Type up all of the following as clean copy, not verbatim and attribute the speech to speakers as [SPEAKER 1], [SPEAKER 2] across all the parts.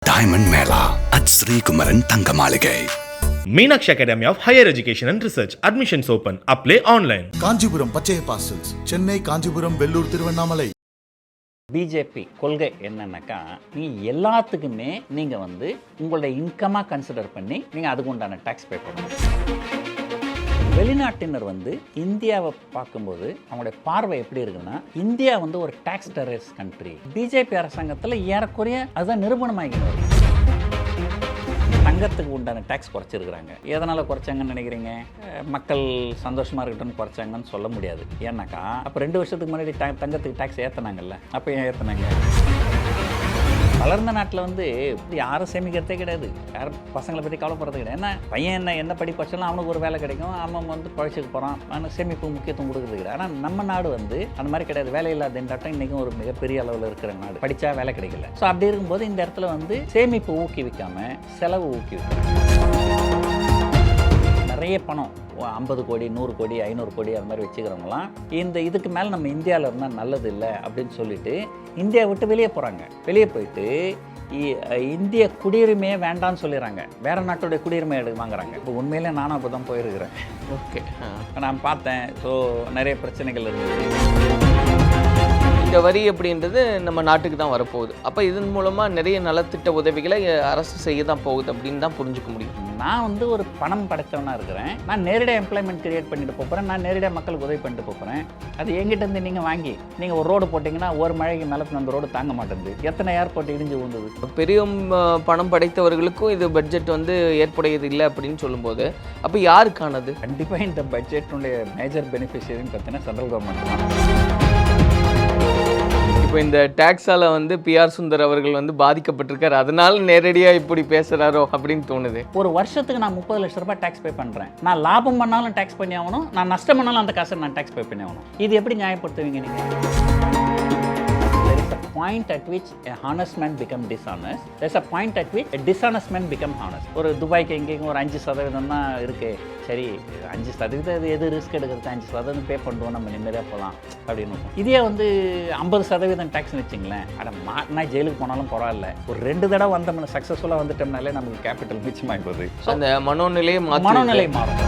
[SPEAKER 1] Diamond Mela at Sri Kumaran Thangamaligai.
[SPEAKER 2] Meenakshi Academy of Higher Education and Research. Admissions open. Apply online.
[SPEAKER 3] Kanchipuram பச்சைய பாசல்ஸ், Chennai, Kanchipuram, Vellore, Tiruvannamalai.
[SPEAKER 4] BJP கொள்கை என்னன்னாக்கா, எல்லாத்துக்குமே நீங்கள் உங்களோட இன்கமாக கன்சிடர் பண்ணி நீங்கள் அதுக்கு உண்டான டேக்ஸ் பே பண்ணணும். வெளிநாட்டினர் இந்தியாவை பார்க்கும்போது அவங்களுடைய பார்வை எப்படி இருக்குன்னா, இந்தியா ஒரு டேக்ஸ் டெரரிஸ்ட் கண்ட்ரி. பிஜேபி அரசாங்கத்தில் ஏறக்குறைய அதுதான் நிரூபணமாகிக்கிறது. தங்கத்துக்கு உண்டான டேக்ஸ் குறைச்சிருக்கிறாங்க. எதனால் குறைச்சாங்கன்னு நினைக்கிறீங்க? மக்கள் சந்தோஷமாக இருக்கட்டும்னு குறைச்சாங்கன்னு சொல்ல முடியாது. ஏன்னாக்கா அப்போ 2 வருஷத்துக்கு முன்னாடி தங்கத்துக்கு டேக்ஸ் ஏற்றினாங்கல்ல, அப்போ ஏன் ஏற்றினாங்க? வளர்ந்த நாட்டில் யாரும் சேமிக்கிறதே கிடையாது. யாரும் பசங்களை பற்றி கவலைப்படுறது கிடையாது. ஏன்னா பையன் என்ன படி படிச்சாலும் அவனுக்கு ஒரு வேலை கிடைக்கும், அவன் பழிச்சுக்கு போகிறான், ஆனால் சேமிப்பு முக்கியத்துவம் கொடுக்குறது கிடையாது. ஆனால் நம்ம நாடு அந்த மாதிரி கிடையாது. வேலை இல்லாத திண்டாட்டம் இன்றைக்கும் ஒரு மிகப்பெரிய அளவில் இருக்கிற நாடு. படித்தா வேலை கிடைக்கல. ஸோ அப்படி இருக்கும்போது இந்த இடத்துல சேமிப்பு ஊக்குவிக்காமல் செலவு ஊக்குவிக்கணும். நிறைய பணம் 50 கோடி 100 கோடி 500 கோடி அது மாதிரி வச்சுக்கிறவங்களாம் இதுக்கு மேலே நம்ம இந்தியாவில் இருந்தால் நல்லது இல்லை அப்படின்னு சொல்லிட்டு இந்தியா விட்டு வெளியே போகிறாங்க. வெளியே போயிட்டு இந்திய குடியுரிமையே வேண்டான்னு சொல்லிடுறாங்க. வேறு நாட்டுடைய குடியுரிமை வாங்குறாங்க. இப்போ உண்மையிலே நானும் அப்போ தான் போயிருக்கிறேன்.
[SPEAKER 5] ஓகே,
[SPEAKER 4] நான் பார்த்தேன். ஸோ நிறைய பிரச்சனைகள் இருக்குது.
[SPEAKER 5] இந்த வரி அப்படின்றது நம்ம நாட்டுக்கு தான் வரப்போகுது. அப்போ இதன் மூலமாக நிறைய நலத்திட்ட உதவிகளை அரசு செய்ய தான் போகுது அப்படின்னு தான் புரிஞ்சுக்க முடியும்.
[SPEAKER 4] நான் ஒரு பணம் படைத்தவனாக இருக்கிறேன். நான் நேரடியாக எம்ப்ளாய்மெண்ட் கிரியேட் பண்ணிட்டு போகிறேன். நான் நேரடியாக மக்களுக்கு உதவி பண்ணிட்டு போகிறேன். அது எங்கிட்ட இருந்து நீங்கள் வாங்கி நீங்கள் ஒரு ரோடு போட்டிங்கன்னா ஒரு மழைக்கு மேலே அந்த ரோடு தாங்க மாட்டேங்குது. எத்தனை ஏர்போர்ட் இடிஞ்சு விழுந்தது.
[SPEAKER 5] பெரிய பணம் படைத்தவர்களுக்கும் இது பட்ஜெட் ஏற்புடையது இல்லை அப்படின்னு சொல்லும்போது அப்போ யாருக்கானது?
[SPEAKER 4] கண்டிப்பாக இந்த பட்ஜெட்டுடைய மேஜர் பெனிஃபிஷியரின்னு பார்த்தீங்கன்னா சென்ட்ரல் கவர்மெண்ட் தான்.
[SPEAKER 5] இப்போ இந்த டேக்ஸால் பிஆர் சுந்தர் அவர்கள் பாதிக்கப்பட்டிருக்காரு, அதனால நேரடியாக இப்படி பேசுகிறாரோ அப்படின்னு தோணுது.
[SPEAKER 4] ஒரு வருஷத்துக்கு நான் 30 லட்ச ரூபாய் டேக்ஸ் பே பண்ணுறேன். நான் லாபம் பண்ணாலும் டேக்ஸ் பண்ணி ஆகணும், நான் நஷ்டம் பண்ணாலும் அந்த காசை நான் டேக்ஸ் பே பண்ணி ஆகணும். இது எப்படி நியாயப்படுத்துவீங்க நீங்கள்? There is a point at which a honest man become dishonest. There is a point at which a dishonest man become honest. ஒரு துபாய்க்கு எங்கேயும் ஒரு 5% தான் இருக்குது. சரி, 5% எது ரிஸ்க் எடுக்கிறது? 5% பே பண்ணுவோம், நம்ம நிம்மதியாக போகலாம் அப்படின்னு. இதே 50% டேக்ஸ்னு வச்சிங்களேன், மாட்டினா ஜெயிலுக்கு போனாலும் பரவாயில்ல. ஒரு 2 தடவை வந்தோம்னா சக்ஸஸ்ஃபுல்லாக வந்துட்டோம்னாலே நமக்கு கேபிட்டல் மிச்சமாகி போகுது.
[SPEAKER 5] அந்த மனோநிலை மாறும்.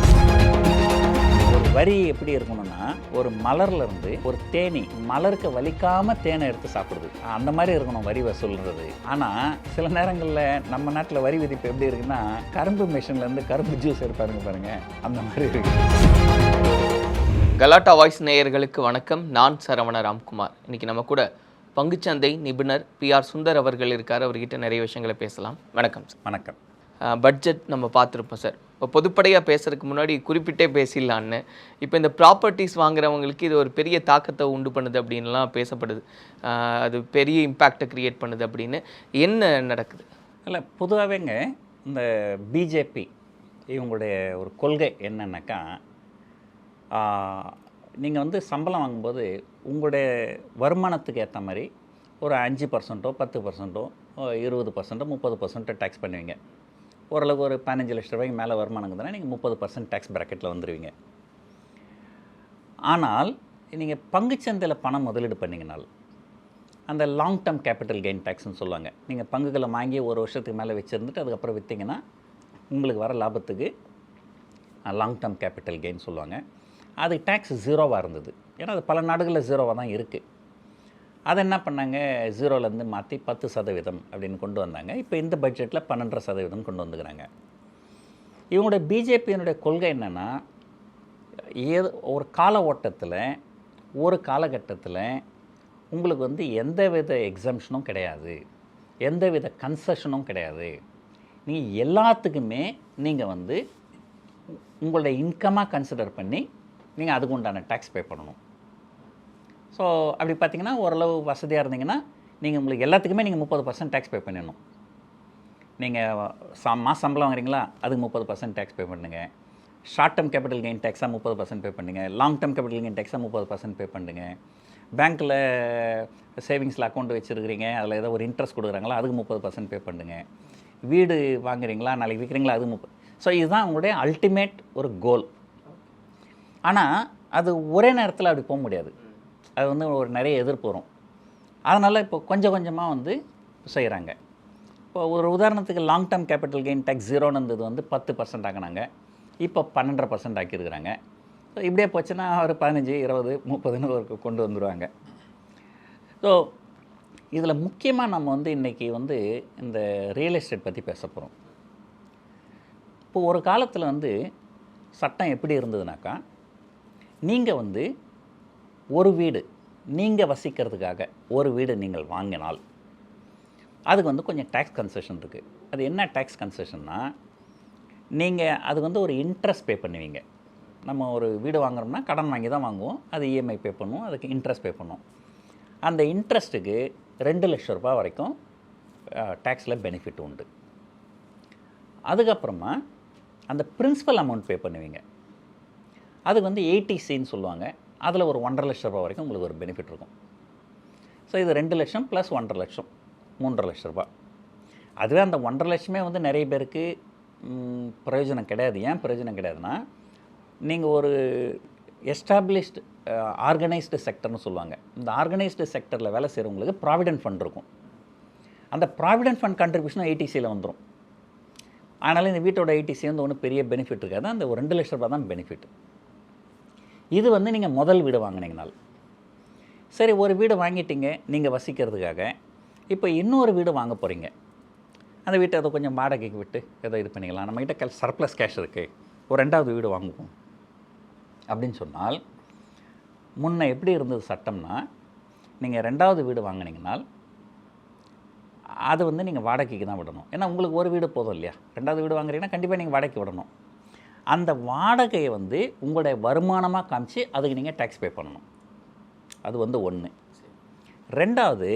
[SPEAKER 4] வரி எப்படி இருக்கணும்னா, ஒரு மலர்லேருந்து ஒரு தேனி மலருக்கு வலிக்காமல் தேனை எடுத்து சாப்பிடுது, அந்த மாதிரி இருக்கணும் வரி வசூல்ன்றது. ஆனால் சில நேரங்களில் நம்ம நாட்டில் வரி விதிப்பு எப்படி இருக்குன்னா, கரும்பு மிஷின்லேருந்து கரும்பு ஜூஸ் எடுப்பாருங்க பாருங்க, அந்த மாதிரி இருக்கு.
[SPEAKER 5] கலாட்டா வாய்ஸ் நேயர்களுக்கு வணக்கம். நான் சரவண ராம்குமார். இன்னைக்கு நம்ம கூட பங்குச்சந்தை நிபுணர் பிஆர் சுந்தர் அவர்கள் இருக்கார். அவர்கிட்ட நிறைய விஷயங்களை பேசலாம். வணக்கம் சார்.
[SPEAKER 4] வணக்கம்.
[SPEAKER 5] பட்ஜெட் நம்ம பார்த்துருப்போம் சார். இப்போ பொதுப்படையாக பேசுறதுக்கு முன்னாடி குறிப்பிட்டே பேசிடலான்னு, இப்போ இந்த ப்ராப்பர்ட்டிஸ் வாங்குறவங்களுக்கு இது ஒரு பெரிய தாக்கத்தை உண்டு பண்ணுது அப்படின்லாம் பேசப்படுது. அது பெரிய இம்பேக்டை க்ரியேட் பண்ணுது அப்படின்னு என்ன நடக்குது?
[SPEAKER 4] இல்லை, பொதுவாகவேங்க இந்த பிஜேபி இவங்களுடைய ஒரு கொள்கை என்னன்னாக்கா, நீங்கள் சம்பளம் வாங்கும்போது உங்களுடைய வருமானத்துக்கு ஏற்ற மாதிரி ஒரு 5%, 10%, 20%, 30% டேக்ஸ் பண்ணுவீங்க. ஓரளவுக்கு ஒரு 15 லட்ச ரூபாய்க்கு மேலே வருமானம் இருந்ததுன்னா நீங்கள் 30% டேக்ஸ் ப்ராக்கெட்டில் வந்துடுவீங்க. ஆனால் நீங்கள் பங்குச்சந்தையில் பணம் முதலீடு பண்ணிங்கனால் அந்த லாங் டேர்ம் கேபிட்டல் கெயின் டேக்ஸ்னு சொல்லுவாங்க. நீங்கள் பங்குகளை வாங்கி ஒரு வருஷத்துக்கு மேலே வச்சுருந்துட்டு அதுக்கப்புறம் விற்றீங்கன்னா உங்களுக்கு வர லாபத்துக்கு லாங் டேர்ம் கேபிட்டல் கெயின் சொல்லுவாங்க. அது டேக்ஸ் 0வாக இருந்தது. ஏன்னா அது பல நாடுகளில் 0வாக தான் இருக்குது. அதை என்ன பண்ணாங்க, 0லேருந்து மாற்றி 10% அப்படின்னு கொண்டு வந்தாங்க. இப்போ இந்த பட்ஜெட்டில் 12% கொண்டு வந்துக்கிறாங்க. இவங்களுடைய பிஜேபியினுடைய கொள்கை என்னென்னா, ஒரு கால ஓட்டத்தில் ஒரு காலகட்டத்தில் உங்களுக்கு எந்தவித எக்ஸம்ஷனும் கிடையாது, எந்தவித கன்செஷனும் கிடையாது. நீங்கள் எல்லாத்துக்குமே நீங்கள் உங்களுடைய இன்கமாக கன்சிடர் பண்ணி நீங்கள் அதுக்கு உண்டான டேக்ஸ் பே பண்ணணும். ஸோ அப்படி பார்த்தீங்கன்னா ஓரளவு வசதியாக இருந்தீங்கன்னா உங்களுக்கு எல்லாத்துக்குமே நீங்கள் 30% டேக்ஸ் பே பண்ணிடணும். நீங்கள் சம்பளம் வாங்குறீங்களா, அதுக்கு 30% டேக்ஸ் பே பண்ணுங்கள். ஷார்ட் டேர்ம் கேபிட்டல் கெயின் டேக்ஸாக 30% பே பண்ணுங்கள். லாங் டேர்ம் கேபிட்டல் கெயின் டேக்ஸாக 30% பே பண்ணுங்கள். பேங்க்கில் சேவிங்ஸில் அக்கௌண்ட் வச்சுருக்கிறீங்க, அதில் ஏதோ ஒரு இன்ட்ரெஸ்ட் கொடுக்குறாங்களா, அதுக்கு 30% பே பண்ணுங்கள். வீடு வாங்குறீங்களா, நாளைக்கு விற்கிறீங்களா, அது 30. ஸோ இதுதான் உங்களுடைய அல்டிமேட் ஒரு கோல். ஆனால் அது ஒரே நேரத்தில் அப்படி போக முடியாது. அது ஒரு நிறைய எதிர்ப்பு வரும். அதனால் இப்போ கொஞ்சம் கொஞ்சமாக செய்கிறாங்க. இப்போ ஒரு உதாரணத்துக்கு long term capital gain tax 0ன்னு இருந்தது வந்து 10% ஆக்கினாங்க, இப்போ 12.5% ஆக்கியிருக்கிறாங்க. ஸோ இப்படியே போச்சுன்னா ஒரு 15, 20, 30ன்னு ஒரு கொண்டு வந்துடுவாங்க. ஸோ இதில் முக்கியமாக நம்ம வந்து இன்றைக்கி வந்து இந்த ரியல் எஸ்டேட் பற்றி பேச போகிறோம். இப்போது ஒரு காலத்தில் வந்து சட்டம் எப்படி இருந்ததுனாக்கா, நீங்கள் வந்து ஒரு வீடு நீங்கள் வசிக்கிறதுக்காக ஒரு வீடு நீங்கள் வாங்கினால் அதுக்கு வந்து கொஞ்சம் டேக்ஸ் கன்செஷன் இருக்குது. அது என்ன டேக்ஸ் கன்செஷன்னா, நீங்கள் அதுக்கு வந்து ஒரு இன்ட்ரெஸ்ட் பே பண்ணுவீங்க. நம்ம ஒரு வீடு வாங்குறோம்னா கடன் வாங்கி தான் வாங்குவோம், அது இஎம்ஐ பே பண்ணுவோம், அதுக்கு இன்ட்ரெஸ்ட் பே பண்ணுவோம். அந்த இன்ட்ரெஸ்ட்டுக்கு 2 லட்ச ரூபா வரைக்கும் டேக்ஸில் பெனிஃபிட் உண்டு. அதுக்கப்புறமா அந்த பிரின்சிபல் அமௌண்ட் பே பண்ணுவீங்க, அதுக்கு வந்து ஏடிசின்னு சொல்லுவாங்க. அதில் ஒரு 1.5 லட்ச ரூபா வரைக்கும் உங்களுக்கு ஒரு பெனிஃபிட் இருக்கும். ஸோ இது 2 லட்சம் ப்ளஸ் 1.5 லட்சம், 3.5 லட்ச ரூபா. அதுவே அந்த 1.5 லட்சமே வந்து நிறைய பேருக்கு பிரயோஜனம் கிடையாது. ஏன் பிரயோஜனம் கிடையாதுன்னா, நீங்கள் ஒரு எஸ்டாப்ளிஷ்டு ஆர்கனைஸ்டு செக்டர்னு சொல்லுவாங்க. இந்த ஆர்கனைஸ்டு செக்டரில் வேலை செய்கிறவங்களுக்கு ப்ராவிடென்ட் ஃபண்ட் இருக்கும். அந்த ப்ராவிடென்ட் ஃபண்ட் கண்ட்ரிபியூஷனும் ஐடிசியில் வந்துடும். அதனால் இந்த வீட்டோட ஐடிசி வந்து ஒன்றும் பெரிய பெனிஃபிட் இருக்காது. அந்த ஒரு 2 லட்ச ரூபா தான் பெனிஃபிட். இது வந்து நீங்கள் முதல் வீடு வாங்கினீங்கனால். சரி, ஒரு வீடு வாங்கிட்டீங்க நீங்கள் வசிக்கிறதுக்காக. இப்போ இன்னொரு வீடு வாங்க போகிறீங்க. அந்த வீட்டை அதை கொஞ்சம் வாடகைக்கு விட்டு ஏதோ இது பண்ணிக்கலாம், நம்மகிட்ட சர்ப்ளஸ் கேஷ் இருக்குது, ஒரு 2வது வீடு வாங்குவோம் அப்படின்னு சொன்னால், முன்ன எப்படி இருந்தது சட்டம்னா, நீங்கள் 2வது வீடு வாங்கினீங்கனால் அது வந்து நீங்கள் வாடகைக்கு தான் விடணும். ஏன்னா உங்களுக்கு ஒரு வீடு போதும் இல்லையா? 2வது வீடு வாங்குறீங்கன்னா கண்டிப்பாக நீங்கள் வாடகைக்கு விடணும். அந்த வாடகையை வந்து உங்களுடைய வருமானமாக காமிச்சு அதுக்கு நீங்கள் டேக்ஸ் பே பண்ணணும். அது வந்து 1. 2வது,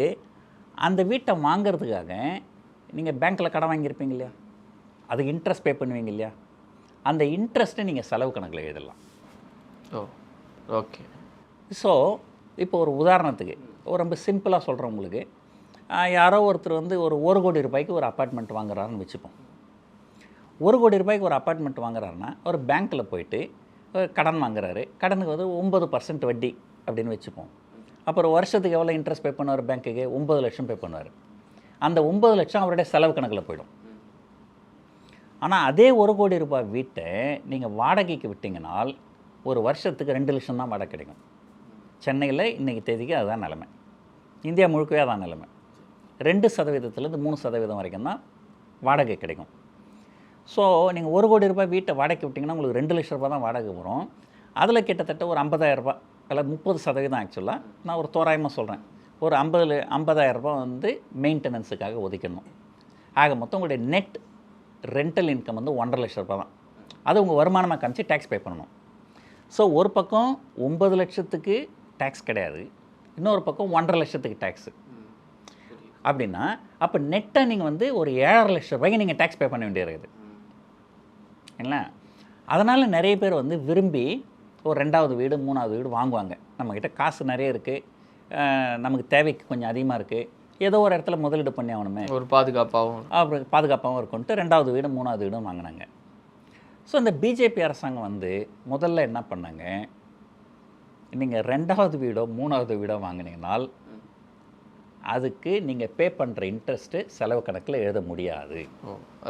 [SPEAKER 4] அந்த வீட்டை வாங்கிறதுக்காக நீங்கள் பேங்க்கில் கடன் வாங்கியிருப்பீங்க இல்லையா, அதுக்கு இன்ட்ரெஸ்ட் பே பண்ணுவீங்க இல்லையா, அந்த இன்ட்ரெஸ்ட்டை நீங்கள் செலவு கணக்கில் எழுதலாம்.
[SPEAKER 5] ஓகே.
[SPEAKER 4] ஸோ இப்போ ஒரு உதாரணத்துக்கு ரொம்ப சிம்பிளாக சொல்கிறேன் உங்களுக்கு. யாரோ ஒருத்தர் வந்து ஒரு 1 கோடி ரூபாய்க்கு ஒரு அப்பார்ட்மெண்ட் வாங்குறாருன்னு வச்சுப்போம். 1 கோடி ரூபாய்க்கு ஒரு அப்பார்ட்மெண்ட் வாங்குறாருன்னா ஒரு பேங்க்கில் போயிட்டு கடன் வாங்குறாரு. கடனுக்கு வந்து 9% வட்டி அப்படின்னு வச்சுப்போம். அப்புறம் வருஷத்துக்கு எவ்வளோ இன்ட்ரெஸ்ட் பே பண்ணுவார் பேங்க்குக்கு? 9 லட்சம் பே பண்ணுவார். அந்த 9 லட்சம் அவருடைய செலவு கணக்கில் போயிடும். ஆனால் அதே 1 கோடி ரூபாய் வீட்டை நீங்கள் வாடகைக்கு விட்டிங்கனால் ஒரு வருஷத்துக்கு 2 லட்சம் தான் வாடகை கிடைக்கும். சென்னையில் இன்றைக்கி தேதிக்கு அதுதான் நிலைமை. இந்தியா முழுக்கவே அதான் நிலைமை. 2% 3% வரைக்கும் தான் வாடகை கிடைக்கும். ஸோ நீங்கள் 1 கோடி ரூபாய் வீட்டை வாடகை விட்டிங்கன்னா உங்களுக்கு 2 லட்ச ரூபா தான் வாடகை வரும். அதில் கிட்டத்தட்ட ஒரு 50,000 ரூபா, அதில் 30% ஆக்சுவலாக நான் ஒரு தோராயமாக சொல்கிறேன், ஒரு 50,000 ரூபா வந்து மெயின்டெனன்ஸுக்காக ஒதுக்கணும். ஆக மொத்தம் உங்களுடைய நெட் ரெண்டல் இன்கம் வந்து 1.5 லட்ச ரூபா தான். அது உங்கள் வருமானமாக காமிச்சு டேக்ஸ் பே பண்ணணும். ஸோ ஒரு பக்கம் 9 லட்சத்துக்கு டேக்ஸ் கிடையாது, இன்னொரு பக்கம் 1.5 லட்சத்துக்கு டேக்ஸு. அப்படின்னா அப்போ நெட்டாக நீங்கள் வந்து ஒரு 7.5 லட்ச ரூபாய்க்கு நீங்கள் டேக்ஸ் பே பண்ண வேண்டியிருக்குது இல்லை? அதனால் நிறைய பேர் வந்து விரும்பி ஒரு 2வது வீடு 3வது வீடு வாங்குவாங்க. நம்மக்கிட்ட காசு நிறைய இருக்குது, நமக்கு தேவைக்கு கொஞ்சம் அதிகமாக இருக்குது, ஏதோ ஒரு இடத்துல முதலீடு பண்ணி ஆகணுமே,
[SPEAKER 5] ஒரு
[SPEAKER 4] பாதுகாப்பாகவும் இருக்குன்ட்டு 2வது வீடு 3வது வீடும் வாங்கினாங்க. ஸோ இந்த பிஜேபி அரசாங்கம் வந்து முதல்ல என்ன பண்ணாங்க, நீங்கள் 2வது வீடோ 3வது வீடோ வாங்கினீங்கனால் அதுக்கு நீங்கள் பே பண்ணுற இன்ட்ரெஸ்ட்டு செலவு கணக்கில் எழுத முடியாது.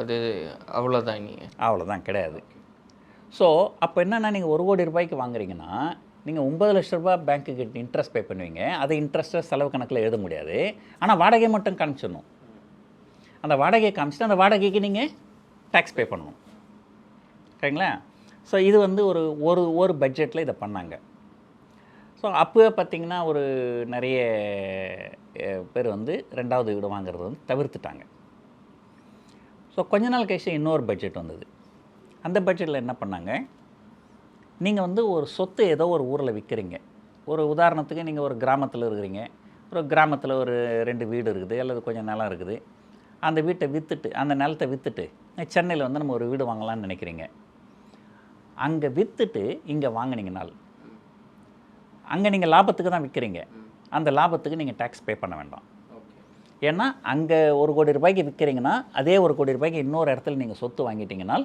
[SPEAKER 5] அது அவ்வளோதான், நீங்கள்
[SPEAKER 4] அவ்வளோதான், கிடையாது. ஸோ அப்போ என்னென்னா, நீங்கள் 1 கோடி ரூபாய்க்கு வாங்குறீங்கன்னா நீங்கள் 9 லட்ச ரூபாய் பேங்க்குக்கு இன்ட்ரெஸ்ட் பே பண்ணுவீங்க, அதை இன்ட்ரெஸ்ட்டை செலவு கணக்கில் எழுத முடியாது. ஆனால் வாடகை மட்டும் காமிச்சிடணும். அந்த வாடகையை காமிச்சிட்டு அந்த வாடகைக்கு நீங்கள் டேக்ஸ் பே பண்ணணும். சரிங்களா? ஸோ இது வந்து ஒரு பட்ஜெட்டில் இதை பண்ணாங்க. ஸோ அப்போவே பார்த்திங்கன்னா ஒரு நிறைய பேர் வந்து 2வது வீடு வாங்குறது வந்து தவிர்த்துட்டாங்க. ஸோ கொஞ்ச நாள் கழிச்சு இன்னொரு பட்ஜெட் வந்தது. அந்த பட்ஜெட்டில் என்ன பண்ணாங்க, நீங்கள் வந்து ஒரு சொத்து ஏதோ ஒரு ஊரில் விற்கிறீங்க. ஒரு உதாரணத்துக்கு நீங்கள் ஒரு கிராமத்தில் இருக்கிறீங்க, ஒரு கிராமத்தில் ஒரு 2 வீடு இருக்குது அல்லது கொஞ்சம் நிலம் இருக்குது. அந்த வீட்டை விற்றுட்டு, அந்த நிலத்தை விற்றுட்டு சென்னையில் வந்து நம்ம ஒரு வீடு வாங்கலாம்னு நினைக்கிறீங்க. அங்கே விற்றுட்டு இங்கே வாங்கினீங்கனால் அங்கே நீங்கள் லாபத்துக்கு தான் விற்கிறீங்க, அந்த லாபத்துக்கு நீங்கள் டேக்ஸ் பே பண்ண வேண்டாம். ஏன்னா அங்கே 1 கோடி ரூபாய்க்கு விற்கிறீங்கன்னா அதே 1 கோடி ரூபாய்க்கு இன்னொரு இடத்துல நீங்கள் சொத்து வாங்கிட்டீங்கனால்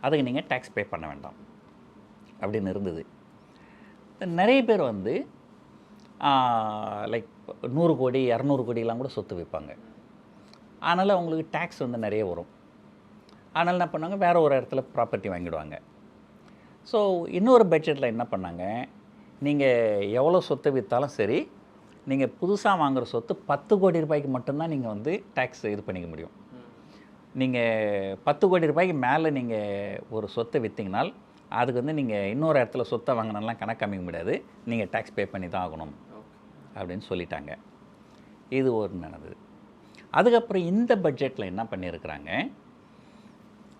[SPEAKER 4] அதுக்கு நீங்கள் டேக்ஸ் பே பண்ண வேண்டாம் அப்படின்னு இருந்தது. நிறைய பேர் வந்து லைக் 100 கோடி 200 கோடிலாம் கூட சொத்து விற்பாங்க. அதனால் அவங்களுக்கு டேக்ஸ் வந்து நிறைய வரும். அதனால் என்ன பண்ணாங்க, வேறு ஒரு இடத்துல ப்ராப்பர்ட்டி வாங்கிடுவாங்க. ஸோ இன்னொரு பட்ஜெட்டில் என்ன பண்ணாங்க, நீங்கள் எவ்வளோ சொத்தை விற்றாலும் சரி, நீங்கள் புதுசாக வாங்குகிற சொத்து 10 கோடி ரூபாய்க்கு மட்டும்தான் நீங்கள் வந்து டேக்ஸ் இது பண்ணிக்க முடியும். நீங்கள் 10 கோடி ரூபாய்க்கு மேலே நீங்கள் ஒரு சொத்தை விற்றீங்கனால் அதுக்கு வந்து நீங்கள் இன்னொரு இடத்துல சொத்தை வாங்கினாலாம் கணக்கு காமிக்க முடியாது, நீங்கள் டேக்ஸ் பே பண்ணி தான் ஆகணும் அப்படின்னு சொல்லிட்டாங்க. இது ஒரு நடந்தது. அதுக்கப்புறம் இந்த பட்ஜெட்டில் என்ன பண்ணியிருக்கிறாங்க,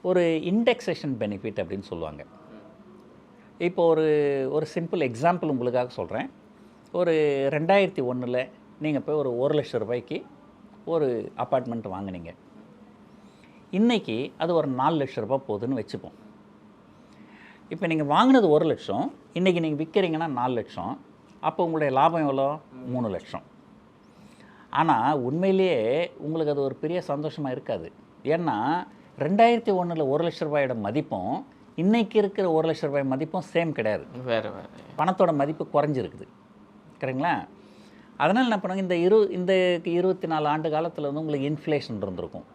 [SPEAKER 4] ஒரு இண்டெக்ஸேஷன் பெனிஃபிட் அப்படின்னு சொல்லுவாங்க. இப்போ ஒரு சிம்பிள் எக்ஸாம்பிள் உங்களுக்காக சொல்கிறேன். ஒரு 2001 நீங்கள் போய் ஒரு 1 லட்சம் ரூபாய்க்கு ஒரு அப்பார்ட்மெண்ட் வாங்கினீங்க. இன்றைக்கி அது ஒரு 4 லட்சம் ரூபாய் போகுதுன்னு வச்சுப்போம். இப்போ நீங்கள் வாங்கினது 1 லட்சம், இன்றைக்கி நீங்கள் விற்கிறீங்கன்னா 4 லட்சம். அப்போ உங்களுடைய லாபம் எவ்வளோ? 3 லட்சம். ஆனால் உண்மையிலேயே உங்களுக்கு அது ஒரு பெரிய சந்தோஷமாக இருக்காது. ஏன்னா 2001 1 லட்ச ரூபாயோட மதிப்பும் இன்றைக்கி இருக்கிற 1 லட்ச ரூபாய் மதிப்பும் சேம் கிடையாது.
[SPEAKER 5] வேறு
[SPEAKER 4] பணத்தோட மதிப்பு குறைஞ்சிருக்குது. கரெக்டுங்களா? அதனால் என்ன பண்ணுவாங்க, இந்த 24 ஆண்டு காலத்தில் வந்து உங்களுக்கு இன்ஃப்ளேஷன் இருந்திருக்கும்.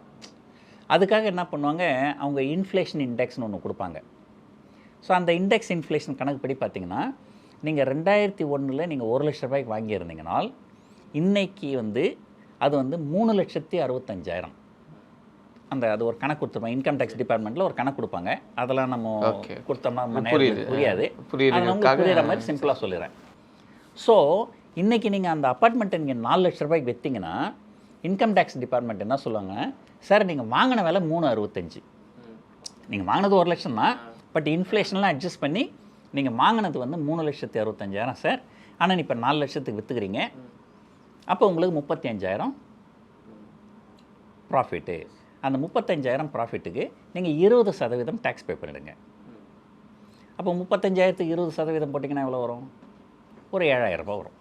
[SPEAKER 4] அதுக்காக என்ன பண்ணுவாங்க, அவங்க இன்ஃப்ளேஷன் இண்டெக்ஸ்னு ஒன்று கொடுப்பாங்க. ஸோ அந்த இண்டெக்ஸ் இன்ஃப்ளேஷன் கணக்குப்படி பார்த்தீங்கன்னா, நீங்கள் 2001 நீங்கள் 1 லட்ச ரூபாய்க்கு வாங்கியிருந்தீங்கனால் இன்றைக்கி வந்து அது வந்து 3,65,000. அது ஒரு கணக்கு கொடுத்துருப்பாங்க. இன்கம் டேக்ஸ் டிபார்ட்மெண்ட்டில் ஒரு கணக்கு கொடுப்பாங்க. அதெல்லாம் நம்ம கொடுத்தோம்னா புரியாது. புரியுற மாதிரி சிம்பிளாக சொல்லிடுறேன். ஸோ இன்றைக்கி நீங்கள் அந்த அப்பார்ட்மெண்ட்டை நீங்கள் 4 லட்ச ரூபாய்க்கு விற்றீங்கன்னா இன்கம் டேக்ஸ் டிபார்ட்மெண்ட் என்ன சொல்லுவாங்க, சார் நீங்கள் வாங்கின விலை 365. நீங்கள் வாங்கினது 1 லட்சம் தான், பட் இன்ஃப்ளேஷன்லாம் அட்ஜஸ்ட் பண்ணி நீங்கள் வாங்கினது வந்து 3,65,000 சார். ஆனால் இப்போ 4 லட்சத்துக்கு விற்றுக்கிறீங்க. அப்போ உங்களுக்கு 35,000 ப்ராஃபிட்டு. அந்த 35,000 ப்ராஃபிட்டுக்கு நீங்கள் 20% டேக்ஸ் பே பண்ணிடுங்க. அப்போ 35,000க்கு 20% போட்டிங்கன்னா எவ்வளோ வரும்? ஒரு 7,000 ரூபாய் வரும்.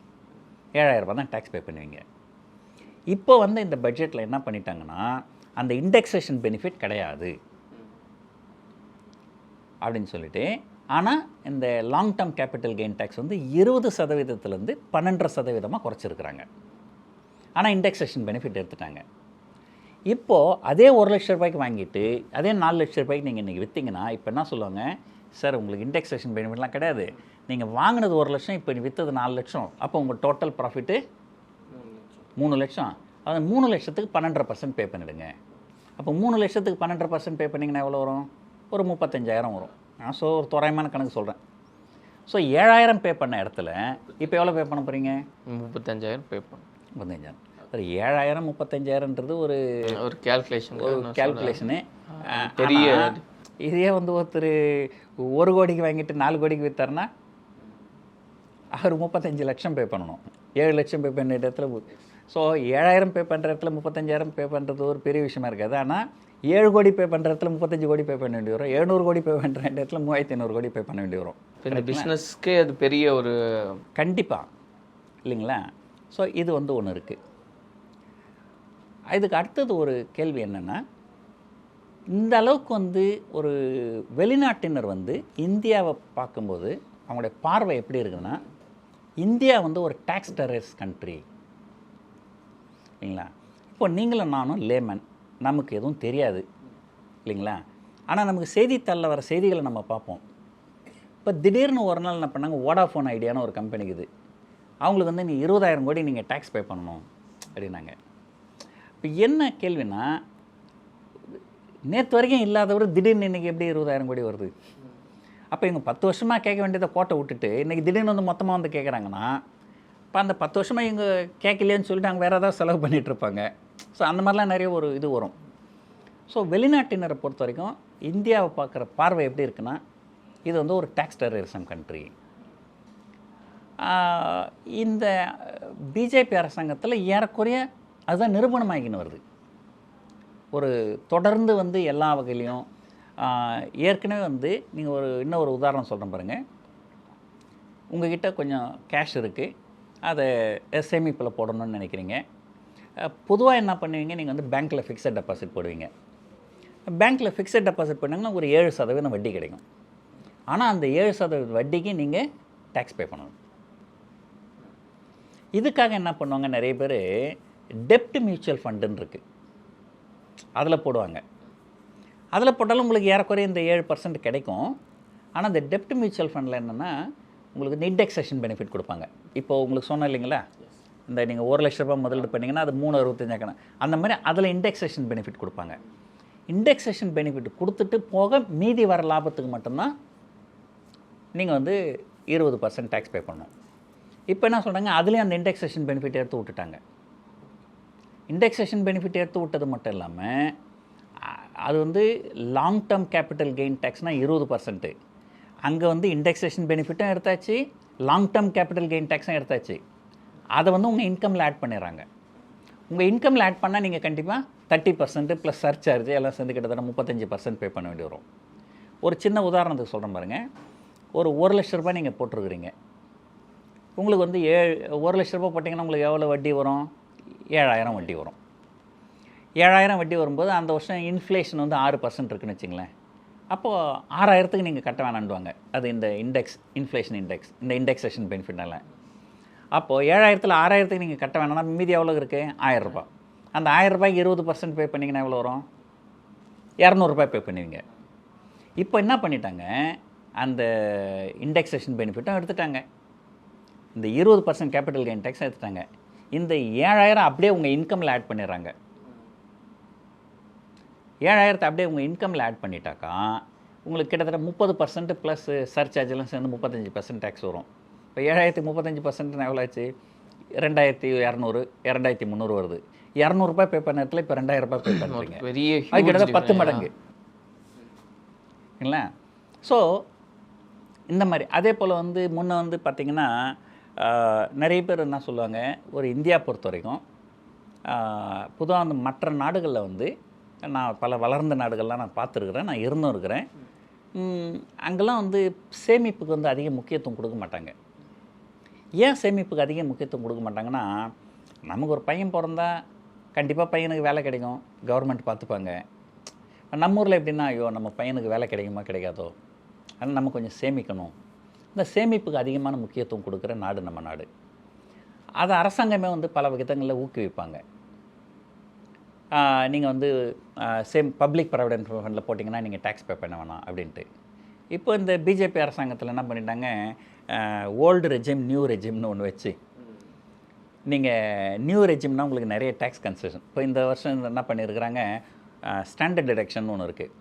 [SPEAKER 4] 7,000 ரூபாய் தான் டேக்ஸ் பே பண்ணுவீங்க. இப்போ வந்து இந்த பட்ஜெட்டில் என்ன பண்ணிட்டாங்கன்னா, அந்த இண்டெக்ஸேஷன் பெனிஃபிட் கிடையாது அப்படின்னு சொல்லிட்டு, ஆனால் இந்த long term capital gain tax வந்து 20%லேருந்து 12% குறைச்சிருக்கிறாங்க. ஆனால் இண்டெக்ஸேஷன் பெனிஃபிட் எடுத்துட்டாங்க. இப்போது அதே 1 லட்ச ரூபாய்க்கு வாங்கிட்டு அதே 4 லட்ச ரூபாய்க்கு நீங்கள் இன்றைக்கி விற்றீங்கன்னா இப்போ என்ன சொல்லுவாங்க, சார் உங்களுக்கு இண்டெக்ஸேஷன் பெனிஃபிட்லாம் கிடையாது, நீங்கள் வாங்கினது 1 லட்சம், இப்போ விற்றது 4 லட்சம், அப்போ உங்கள் டோட்டல் ப்ராஃபிட்டு 3 லட்சம். அது 3 லட்சத்துக்கு 12% பே பண்ணிவிடுங்க. அப்போ 3 லட்சத்துக்கு 12% பே பண்ணிங்கன்னா எவ்வளோ வரும்? ஒரு 35,000 வரும். ஸோ ஒரு தோராயமான கணக்கு சொல்கிறேன். ஸோ 7,000 பே பண்ண இடத்துல இப்போ எவ்வளோ பே பண்ண போகிறீங்க?
[SPEAKER 5] 35,000 பே பண்ண.
[SPEAKER 4] 35,000. ஒரு 7,000 35,000ன்றது ஒரு கேல்குலேஷனு பெரிய. இதே வந்து ஒருத்தர் 1 கோடிக்கு வாங்கிட்டு 4 கோடிக்கு விற்றாருன்னா அவர் 35 லட்சம் பே பண்ணணும். 7 லட்சம் பே பண்ணுற இடத்துல, ஸோ 7,000 பே பண்ணுற இடத்துல 35,000 பே பண்ணுறது ஒரு பெரிய விஷயமா இருக்காது. ஆனால் 7 கோடி பே பண்ணுற இடத்துல 35 கோடி பே பண்ண வேண்டி வரும். 700 கோடி பே பண்ணுற இடத்துல 3,500 கோடி பே பண்ண வேண்டி வரும்.
[SPEAKER 5] இந்த பிஸ்னஸ்க்கே அது பெரிய ஒரு
[SPEAKER 4] கண்டிப்பாக இல்லைங்களா? ஸோ இது வந்து ஒன்று இருக்குது. இதுக்கு அடுத்தது ஒரு கேள்வி என்னென்னா, இந்த அளவுக்கு வந்து ஒரு வெளிநாட்டினர் வந்து இந்தியாவை பார்க்கும்போது அவங்களுடைய பார்வை எப்படி இருக்குதுன்னா, இந்தியா வந்து ஒரு டேக்ஸ் டெரரிஸ்ட் கண்ட்ரி இல்லைங்களா? இப்போ நீங்களும் நானும் லேமன், நமக்கு எதுவும் தெரியாது இல்லைங்களா? ஆனால் நமக்கு செய்தித்தாளில் வர செய்திகளை நம்ம பார்ப்போம். இப்போ திடீர்னு ஒரு நாள் என்ன பண்ணாங்க, வோடாஃபோன் ஐடியான்னு ஒரு கம்பெனிக்கு இது, அவங்களுக்கு வந்து நீ 20,000 கோடி நீங்கள் டேக்ஸ் பே பண்ணணும் அப்படின்னாங்க. இப்போ என்ன கேள்வினா, நேற்று வரைக்கும் இல்லாதவர் திடீர்னு இன்றைக்கி எப்படி 20,000 கோடி வருது? அப்போ இவங்க 10 வருஷமாக கேட்க வேண்டியதை கோட்டை விட்டுட்டு இன்றைக்கி திடீர்னு வந்து மொத்தமாக வந்து கேட்குறாங்கன்னா, இப்போ அந்த 10 வருஷமாக இவங்க கேட்கலையேன்னு சொல்லிட்டு அங்கே வேறு ஏதாவது செலவு பண்ணிகிட்ருப்பாங்க. ஸோ அந்த மாதிரிலாம் நிறைய ஒரு இது வரும். ஸோ வெளிநாட்டினரை பொறுத்த வரைக்கும் இந்தியாவை பார்க்குற பார்வை எப்படி இருக்குன்னா, இது வந்து ஒரு டேக்ஸ் டெரரிசம் கண்ட்ரி. இந்த பிஜேபி அரசாங்கத்தில் ஏறக்குறைய அதுதான் நிரூபணமாகின்னு வருது. ஒரு தொடர்ந்து வந்து எல்லா வகையிலையும் ஏற்கனவே வந்து நீங்கள் இன்னொரு உதாரணம் சொல்கிறேன் பாருங்கள். உங்கள்கிட்ட கொஞ்சம் கேஷ் இருக்குது, அதை சேமிப்பில் போடணும்னு நினைக்கிறீங்க. பொதுவாக என்ன பண்ணுவீங்க, நீங்கள் வந்து பேங்க்கில் ஃபிக்ஸட் டெபாசிட் போடுவீங்க. பேங்க்கில் ஃபிக்ஸட் டெபாசிட் பண்ணிங்கன்னா ஒரு 7% வட்டி கிடைக்கும். ஆனால் அந்த 7% வட்டிக்கு நீங்கள் டேக்ஸ் பே பண்ணணும். இதுக்காக என்ன பண்ணுவாங்க, நிறைய பேர் டெப்ட் மியூச்சுவல் ஃபண்டுன்னு இருக்குது. அதில் போடுவாங்க. அதில் போட்டாலும் உங்களுக்கு ஏறக்குறைய இந்த 7% கிடைக்கும். ஆனால் இந்த டெப்ட் மியூச்சுவல் ஃபண்டில் என்னென்னா உங்களுக்கு இந்த இண்டெக்ஸேஷன் பெனிஃபிட் கொடுப்பாங்க. இப்போ உங்களுக்கு சொன்னேன் இல்லைங்களா, இந்த நீங்கள் ₹1,00,000 முதலீடு பண்ணிங்கன்னா அது 3.65 அந்த மாதிரி அதில் இண்டெக்ஸேஷன் பெனிஃபிட் கொடுப்பாங்க. இண்டெக்ஸேஷன் பெனிஃபிட் கொடுத்துட்டு போக மீதி வர லாபத்துக்கு மட்டும்தான் நீங்கள் வந்து 20% டேக்ஸ் பே பண்ணணும். இப்போ என்ன சொல்கிறாங்க, அதுலேயும் அந்த இண்டெக்ஸேஷன் பெனிஃபிட் எடுத்து விட்டுட்டாங்க. இண்டெக்ஸேஷன் பெனிஃபிட் எடுத்து விட்டது மட்டும் இல்லாமல் அது வந்து லாங் டேர்ம் கேபிட்டல் கெயின் டேக்ஸ்னால் 20%. அங்கே வந்து இண்டெக்ஸேஷன் பெனிஃபிட்டும் எடுத்தாச்சு, லாங் டேர்ம் கேபிட்டல் கெயின் டேக்ஸும் எடுத்தாச்சு. அதை வந்து உங்கள் இன்கமில் ஆட் பண்ணிடுறாங்க. உங்கள் இன்கமில் ஆட் பண்ணால் நீங்கள் கண்டிப்பாக 30% ப்ளஸ் சர்சார்ஜ் எல்லாம் சேர்ந்து கிட்டத்தட்ட 35% பே பண்ண வேண்டி வரும். ஒரு சின்ன உதாரணத்துக்கு சொல்கிறேன் பாருங்கள். ஒரு ₹1,00,000 நீங்கள் போட்டிருக்கிறீங்க. உங்களுக்கு வந்து ₹1,00,000 போட்டிங்கன்னா உங்களுக்கு எவ்வளோ வட்டி வரும்? 7,000 வட்டி வரும். 7,000 வட்டி வரும்போது அந்த வருஷம் இன்ஃப்ளேஷன் வந்து 6% இருக்குன்னு வச்சுங்களேன். அப்போது 6,000க்கு நீங்கள் கட்ட வேணாண்டுவாங்க. அது இந்த இன்ஃப்ளேஷன் இண்டெக்ஸ், இந்த இண்டெக்ஸேஷன் பெனிஃபிட்னால. அப்போது 7,000ல் 6,000க்கு நீங்கள் கட்ட வேணாம்னா மீதி எவ்வளோ இருக்குது? ₹1,000. அந்த ₹1,000க்கு 20% பே பண்ணிங்கன்னா எவ்வளோ வரும்? ₹200 பே பண்ணுவீங்க. இப்போ என்ன பண்ணிட்டாங்க, அந்த இண்டெக்ஸேஷன் பெனிஃபிட்டும் எடுத்துட்டாங்க, இந்த 20% கேபிட்டல் கெயின் டேக்ஸும் எடுத்துட்டாங்க. இந்த 7,000 அப்படியே உங்கள் இன்கமில் ஆட் பண்ணிடுறாங்க. 7,000 அப்படியே உங்கள் இன்கமில் ஆட் பண்ணிட்டாக்கா உங்களுக்கு கிட்டத்தட்ட 30% ப்ளஸ் சர்சார்ஜெலாம் சேர்ந்து 35% டேக்ஸ் வரும். இப்போ 7,000க்கு 35% எவ்வளோ ஆச்சு? 2,200, 2,300 வருது. ₹200 பே பண்ண இடத்துல இப்போ ₹2,000 பே பண்ணுறீங்க. அது கிட்டத்தட்ட 10 மடங்கு இல்லைங்களா? ஸோ இந்த மாதிரி அதே போல் வந்து முன்னே வந்து பார்த்திங்கன்னா நிறைய பேர் என்ன சொல்லுவாங்க, ஒரு இந்தியா பொறுத்த வரைக்கும் பொதுவாக வந்து மற்ற நாடுகளில் வந்து நான் பல வளர்ந்த நாடுகள்லாம் நான் பார்த்துருக்குறேன், நான் இருந்தும் இருக்கிறேன். அங்கெல்லாம் வந்து சேமிப்புக்கு வந்து அதிக முக்கியத்துவம் கொடுக்க மாட்டாங்க. ஏன் சேமிப்புக்கு அதிக முக்கியத்துவம் கொடுக்க மாட்டாங்கன்னா, நமக்கு ஒரு பையன் பிறந்தா கண்டிப்பாக பையனுக்கு வேலை கிடைக்கும், கவர்மெண்ட் பார்த்துப்பாங்க. நம்ம ஊரில் எப்படின்னா, ஐயோ நம்ம பையனுக்கு வேலை கிடைக்குமா கிடைக்காதோ, ஆனால் நம்ம கொஞ்சம் சேமிக்கணும். இந்த சேமிப்புக்கு அதிகமான முக்கியத்துவம் கொடுக்குற நாடு நம்ம நாடு. அதை அரசாங்கமே வந்து பல விதங்களில் ஊக்குவிப்பாங்க. நீங்கள் வந்து பப்ளிக் ப்ராவிடென்ட் ஃபண்டில் போட்டிங்கன்னா நீங்கள் டேக்ஸ் பே பண்ண வேணாம் அப்படின்ட்டு. இப்போ இந்த பிஜேபி அரசாங்கத்தில் என்ன பண்ணிட்டாங்க, ஓல்டு ரெஜிம் நியூ ரெஜிம்னு ஒன்று வச்சு, நீங்கள் நியூ ரெஜிம்னா உங்களுக்கு நிறைய டேக்ஸ் கன்செஷன். இப்போ இந்த வருஷம் என்ன பண்ணியிருக்கிறாங்க, ஸ்டாண்டர்ட் டிடக்ஷன் ஒன்று இருக்குது.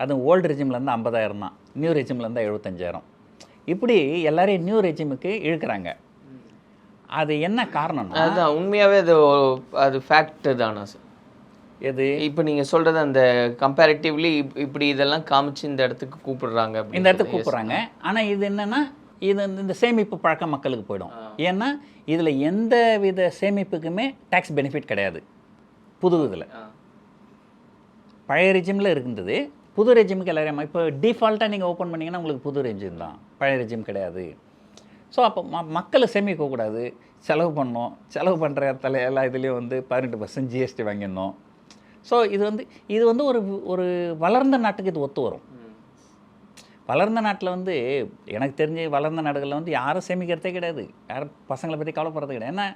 [SPEAKER 4] அது ஓல்டு ரெஜிம்லேருந்து 50,000 தான், நியூ ரெஜிம்லேருந்து 75,000. இப்படி எல்லாரையும் நியூ ரெஜிமுக்கு இழுக்கிறாங்க. அது என்ன காரணம்னா,
[SPEAKER 5] அதுதான் உண்மையாகவே அது ஃபேக்ட் தானா சார்?
[SPEAKER 4] எது
[SPEAKER 5] இப்போ நீங்கள் சொல்கிறது அந்த கம்பேரிட்டிவ்லி இப்படி இதெல்லாம் காமிச்சு இந்த இடத்துக்கு கூப்பிடுறாங்க,
[SPEAKER 4] இந்த இடத்துக்கு கூப்பிட்றாங்க. ஆனால் இது என்னென்னா, இது இந்த சேமிப்பு பழக்கம் மக்களுக்கு போயிடும். ஏன்னா இதில் எந்த வித சேமிப்புக்குமே டேக்ஸ் பெனிஃபிட் கிடையாது. புது இதில் பழைய ரெஜிமில் இருந்தது, புது ரெஜிமுக்கு எல்லாரும் இப்போ டிஃபால்ட்டாக நீங்கள் ஓப்பன் பண்ணிங்கன்னா உங்களுக்கு புது ரெஜிம் தான், பழைய ரெஜிம் கிடையாது. ஸோ அப்போ மக்களை சேமிக்கக்கூடாது, செலவு பண்ணணும். செலவு பண்ணுற இடத்துல எல்லா இதுலேயும் வந்து 18% ஜிஎஸ்டி வாங்கிடணும். ஸோ இது வந்து ஒரு வளர்ந்த நாட்டுக்கு இது ஒத்து வரும். வளர்ந்த நாட்டில் வந்து எனக்கு தெரிஞ்ச வளர்ந்த நாடுகளில் வந்து யாரும் சேமிக்கிறதே கிடையாது, யாரும் பசங்களை பற்றி கவலைப்படுறது கிடையாது. ஏன்னா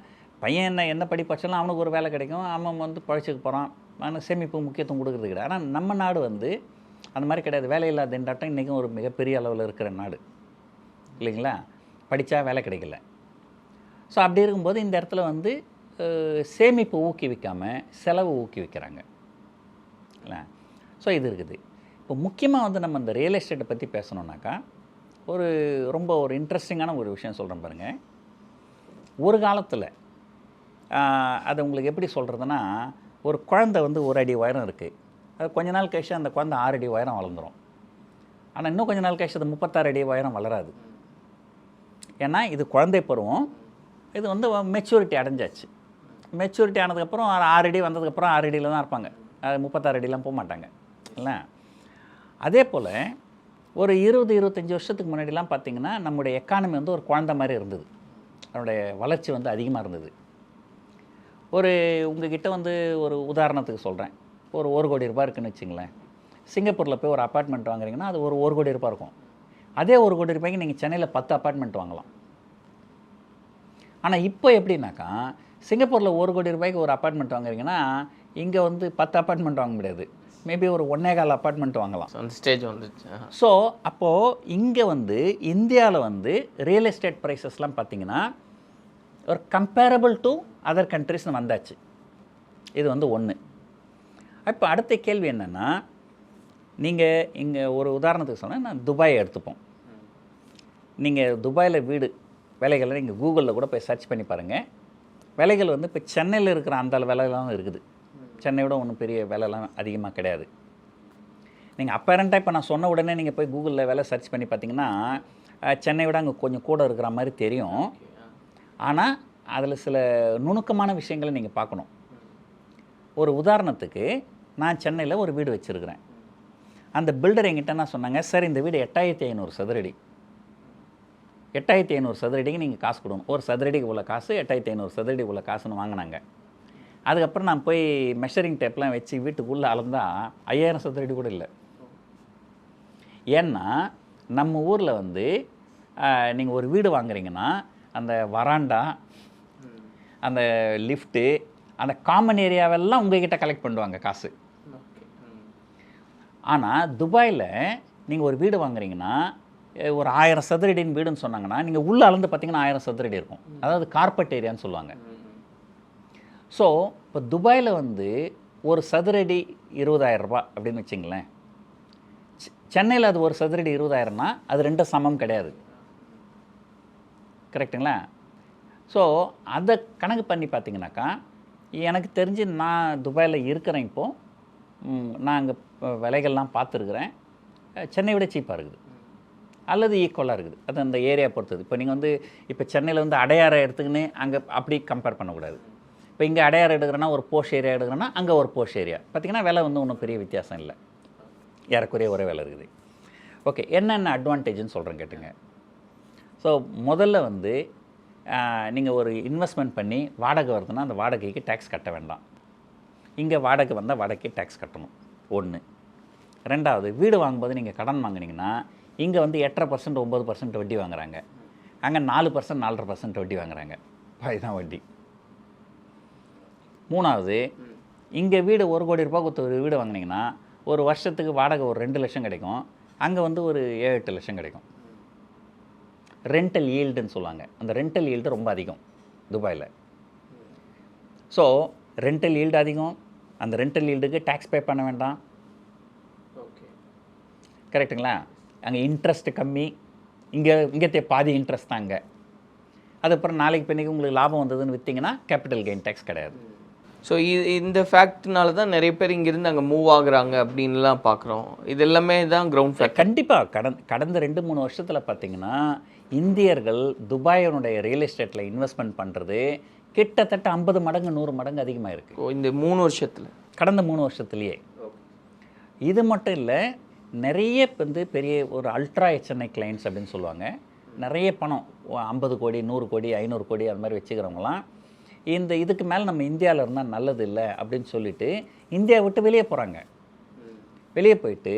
[SPEAKER 4] பையன் என்ன படி படித்தாலும் அவனுக்கு ஒரு வேலை கிடைக்கும், அவன் வந்து பழிச்சுக்கு போகிறான், ஆனால் சேமிப்பு முக்கியத்துவம் கொடுக்குறது கிடையாது. ஆனால் நம்ம நாடு வந்து அந்த மாதிரி கிடையாது. வேலையில்லா திண்டாட்டம் இன்றைக்கும் ஒரு மிகப்பெரிய அளவில் இருக்கிற நாடு இல்லைங்களா? படித்தா வேலை கிடைக்கல. ஸோ அப்படி இருக்கும்போது இந்த இடத்துல வந்து சேமிப்பு ஊக்குவிக்காமல் செலவு ஊக்குவிக்கிறாங்க இல்லை? ஸோ இது இருக்குது. இப்போ முக்கியமாக வந்து நம்ம இந்த ரியல் எஸ்டேட்டை பற்றி பேசணுன்னாக்கா ரொம்ப ஒரு இன்ட்ரெஸ்டிங்கான ஒரு விஷயம் சொல்கிறேன் பாருங்கள். ஒரு காலத்தில் அது உங்களுக்கு எப்படி சொல்கிறதுனா, ஒரு குழந்தை வந்து 1 அடி உயரம் இருக்குது, அது கொஞ்ச நாள் கழிச்சு அந்த குழந்தை 6 அடி உயரம் வளர்ந்துடும். ஆனால் இன்னும் கொஞ்ச நாள் கழிச்சு அது 36 அடி உயரம் வளராது. ஏன்னா இது குழந்தை பருவம், இது வந்து மெச்சூரிட்டி அடைஞ்சாச்சு. மெச்சூரிட்டி ஆனதுக்கப்புறம் 6 அடி வந்ததுக்கப்புறம் 6 அடியில் தான் இருப்பாங்க, அது 36 அடிலாம் போக மாட்டாங்க இல்லை? அதே போல் ஒரு 20-25 வருஷத்துக்கு முன்னாடிலாம் பார்த்திங்கன்னா நம்முடைய எக்கானமி வந்து ஒரு குழந்தை மாதிரி இருந்தது, அதனுடைய வளர்ச்சி வந்து அதிகமாக இருந்தது. உங்ககிட்ட வந்து ஒரு உதாரணத்துக்கு சொல்கிறேன், ஒரு 1 கோடி ரூபாய் இருக்குதுன்னு வச்சுங்களேன். சிங்கப்பூரில் போய் ஒரு அப்பார்ட்மெண்ட் வாங்குறீங்கன்னா அது ஒரு 1 கோடி ரூபாய் இருக்கும். அதே 1 கோடி ரூபாய்க்கு நீங்கள் சென்னையில் 10 அப்பார்ட்மெண்ட் வாங்கலாம். ஆனால் இப்போ எப்படின்னாக்கா, சிங்கப்பூரில் 1 கோடி ரூபாய்க்கு ஒரு அப்பார்ட்மெண்ட் வாங்குறீங்கன்னா இங்கே வந்து 10 அப்பார்ட்மெண்ட் வாங்க முடியாது, மேபி ஒரு 1.25 அப்பார்ட்மெண்ட் வாங்கலாம்.
[SPEAKER 5] அந்த ஸ்டேஜ் வந்துச்சு.
[SPEAKER 4] ஸோ அப்போது இங்கே வந்து இந்தியாவில் வந்து ரியல் எஸ்டேட் ப்ரைஸஸ்லாம் பார்த்தீங்கன்னா ஒரு கம்பேரபிள் டு அதர் கண்ட்ரிஸ்னு வந்தாச்சு. இது வந்து ஒன்று. இப்போ அடுத்த கேள்வி என்னென்னா, நீங்கள் இங்கே ஒரு உதாரணத்துக்கு சொன்னால் நான் துபாயை எடுத்துப்போம். நீங்கள் துபாயில் வீடு விலைகளை நீங்கள் கூகுளில் கூட போய் சர்ச் பண்ணி பாருங்கள். விலைகள் வந்து இப்போ சென்னையில் இருக்கிற அந்த விலையெல்லாம் இருக்குது. சென்னை விட ஒன்றும் பெரிய விலைலாம் அதிகமாக கிடையாது. நீங்கள் அப்பேரண்ட்டாக இப்போ நான் சொன்ன உடனே நீங்கள் போய் கூகுளில் விலை சர்ச் பண்ணி பார்த்தீங்கன்னா சென்னை விட அங்கே கொஞ்சம் கூட இருக்கிற மாதிரி தெரியும். ஆனால் அதில் சில நுணுக்கமான விஷயங்களை நீங்கள் பார்க்கணும். ஒரு உதாரணத்துக்கு நான் சென்னையில் ஒரு வீடு வச்சுருக்கிறேன். அந்த பில்டர் என்கிட்ட என்ன சொன்னாங்க, சார் இந்த வீடு 8500 சதுரடி, 8500 சதுரடிக்கு நீங்கள் காசு கொடுக்கணும், ஒரு சதுரடிக்கு உள்ள காசு 8500 சதுரடி உள்ள காசுன்னு வாங்கினாங்க. அதுக்கப்புறம் நான் போய் மெஷரிங் டேப்லாம் வச்சு வீட்டுக்குள்ளே அளந்தா 5000 சதுரடி கூட இல்லை. ஏன்னா நம்ம ஊரில் வந்து நீங்கள் ஒரு வீடு வாங்குறீங்கன்னா அந்த வராண்டா, அந்த லிஃப்ட்டு, அந்த காமன் ஏரியாவெல்லாம் உங்கள்கிட்ட கலெக்ட் பண்ணுவாங்க காசு. ஆனால் துபாயில் நீங்கள் ஒரு வீடு வாங்குறீங்கன்னா ஒரு 1000 சதுரடின்னு வீடுன்னு சொன்னாங்கன்னா நீங்கள் உள்ளே அளந்து பார்த்தீங்கன்னா 1000 சதுரடி இருக்கும். அதாவது கார்பெட் ஏரியான்னு சொல்லுவாங்க. ஸோ இப்போ துபாயில் வந்து ஒரு சதுரடி 20,000 ரூபா அப்படின்னு வச்சிங்களேன். சென்னையில் அது ஒரு சதுரடி 20,000னா அது ரெண்டும் சமம் கிடையாது. கரெக்டுங்களா? ஸோ அதை கணக்கு பண்ணி பார்த்தீங்கன்னாக்கா எனக்கு தெரிஞ்சு நான் துபாயில் இருக்கிறேன். இப்போது நான் அங்கே விலைகள்லாம் பார்த்துருக்குறேன். சென்னை விட சீப்பாக இருக்குது அல்லது ஈக்குவலாக இருக்குது. அது அந்த ஏரியா பொறுத்தது. இப்போ நீங்கள் வந்து இப்போ சென்னையில் வந்து அடையாரை எடுத்துக்கின்னு அங்கே அப்படி கம்பேர் பண்ணக்கூடாது. இப்போ இங்கே அடையாறு எடுக்கிறேன்னா ஒரு போஷ் ஏரியா எடுக்கிறேன்னா அங்கே ஒரு போஷ் ஏரியா பார்த்திங்கன்னா விலை வந்து ஒன்றும் பெரிய வித்தியாசம் இல்லை, ஏறக்குறைய ஒரே விலை இருக்குது. ஓகே, என்னென்ன அட்வான்டேஜ்னு சொல்கிறேன் கேட்டுங்க. ஸோ முதல்ல வந்து நீங்கள் ஒரு இன்வெஸ்ட்மெண்ட் பண்ணி வாடகை வருதுன்னா அந்த வாடகைக்கு டேக்ஸ் கட்ட வேண்டாம். இங்கே வாடகை வந்தால் வாடகைக்கு டேக்ஸ் கட்டணும். ஒன்று. ரெண்டாவது, வீடு வாங்கும்போது நீங்கள் கடன் வாங்கினீங்கன்னா இங்கே வந்து 8.5% 9% வட்டி வாங்குறாங்க, அங்கே 4% 4.5% வட்டி வாங்குறாங்க. இதுதான் வட்டி. மூணாவது, இங்கே வீடு 1 கோடி ரூபா கொடுத்து ஒரு வீடு வாங்கினீங்கன்னா ஒரு வருஷத்துக்கு வாடகை ஒரு 2 லட்சம் கிடைக்கும், அங்கே வந்து ஒரு 7-8 லட்சம் கிடைக்கும். ரெண்டல் ஈல்டுன்னு சொல்லுவாங்க. அந்த ரெண்டல் ஈல்டு ரொம்ப அதிகம் துபாயில். ஸோ ரெண்டல் ஈல்டு அதிகம், அந்த ரெண்டல் ஈல்டுக்கு டேக்ஸ் பே பண்ண வேண்டாம். கரெக்டுங்களா? அங்கே இன்ட்ரெஸ்ட்டு கம்மி, இங்கே பாதி இன்ட்ரெஸ்ட் தான் அங்கே. அதுக்கப்புறம் நாளைக்கு பின்னைக்கு உங்களுக்கு லாபம் வந்ததுன்னு விற்றீங்கன்னா கேபிட்டல் கெயின் டேக்ஸ் கிடையாது.
[SPEAKER 5] ஸோ இந்த ஃபேக்ட்னால தான் நிறைய பேர் இங்கேருந்து அங்கே மூவ் ஆகுறாங்க அப்படின்லாம் பார்க்குறோம். இது எல்லாமே தான் கிரவுண்ட் ஃபேக்ட்.
[SPEAKER 4] கண்டிப்பாக கடந்த 2-3 வருஷத்தில் பார்த்தீங்கன்னா இந்தியர்கள் துபாயினுடைய ரியல் எஸ்டேட்டில் இன்வெஸ்ட்மெண்ட் பண்ணுறது கிட்டத்தட்ட 50 மடங்கு 100 மடங்கு அதிகமாக இருக்குது
[SPEAKER 5] இந்த 3 வருஷத்தில்,
[SPEAKER 4] கடந்த 3 வருஷத்துலேயே. இது மட்டும் இல்லை, நிறைய வந்து பெரிய ஒரு அல்ட்ரா HNI கிளைண்ட்ஸ் அப்படின்னு சொல்லுவாங்க. நிறைய பணம் 50 கோடி 100 கோடி 500 கோடி அது மாதிரி வச்சுக்கிறவங்களாம் இந்த இதுக்கு மேலே நம்ம இந்தியாவில் இருந்தால் நல்லது இல்லை அப்படின்னு சொல்லிட்டு இந்தியா விட்டு வெளியே போகிறாங்க. வெளியே போயிட்டு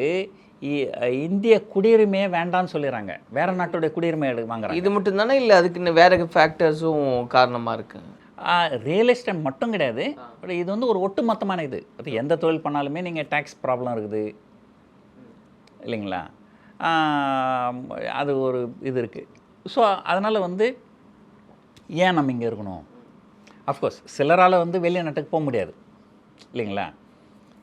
[SPEAKER 4] இந்திய குடியுரிமையே வேண்டான்னு சொல்லிடுறாங்க, வேறு நாட்டுடைய குடியுரிமை வாங்குறாங்க.
[SPEAKER 5] இது மட்டும் தானே இல்லை, அதுக்கு வேறு ஃபேக்டர்ஸும் காரணமாக இருக்குது.
[SPEAKER 4] ரியல் எஸ்டேட் மட்டும் கிடையாது, பட் இது வந்து ஒரு ஒட்டுமொத்தமான இது. அது எந்த தொழில் பண்ணாலுமே நீங்கள் டேக்ஸ் ப்ராப்ளம் இருக்குது இல்லைங்களா? அது ஒரு இது இருக்குது. ஸோ அதனால் வந்து ஏன் நம்ம இங்கே இருக்கணும்? அஃப்கோர்ஸ் சிலரால் வந்து வெளிநாட்டுக்கு போக முடியாது இல்லைங்களா?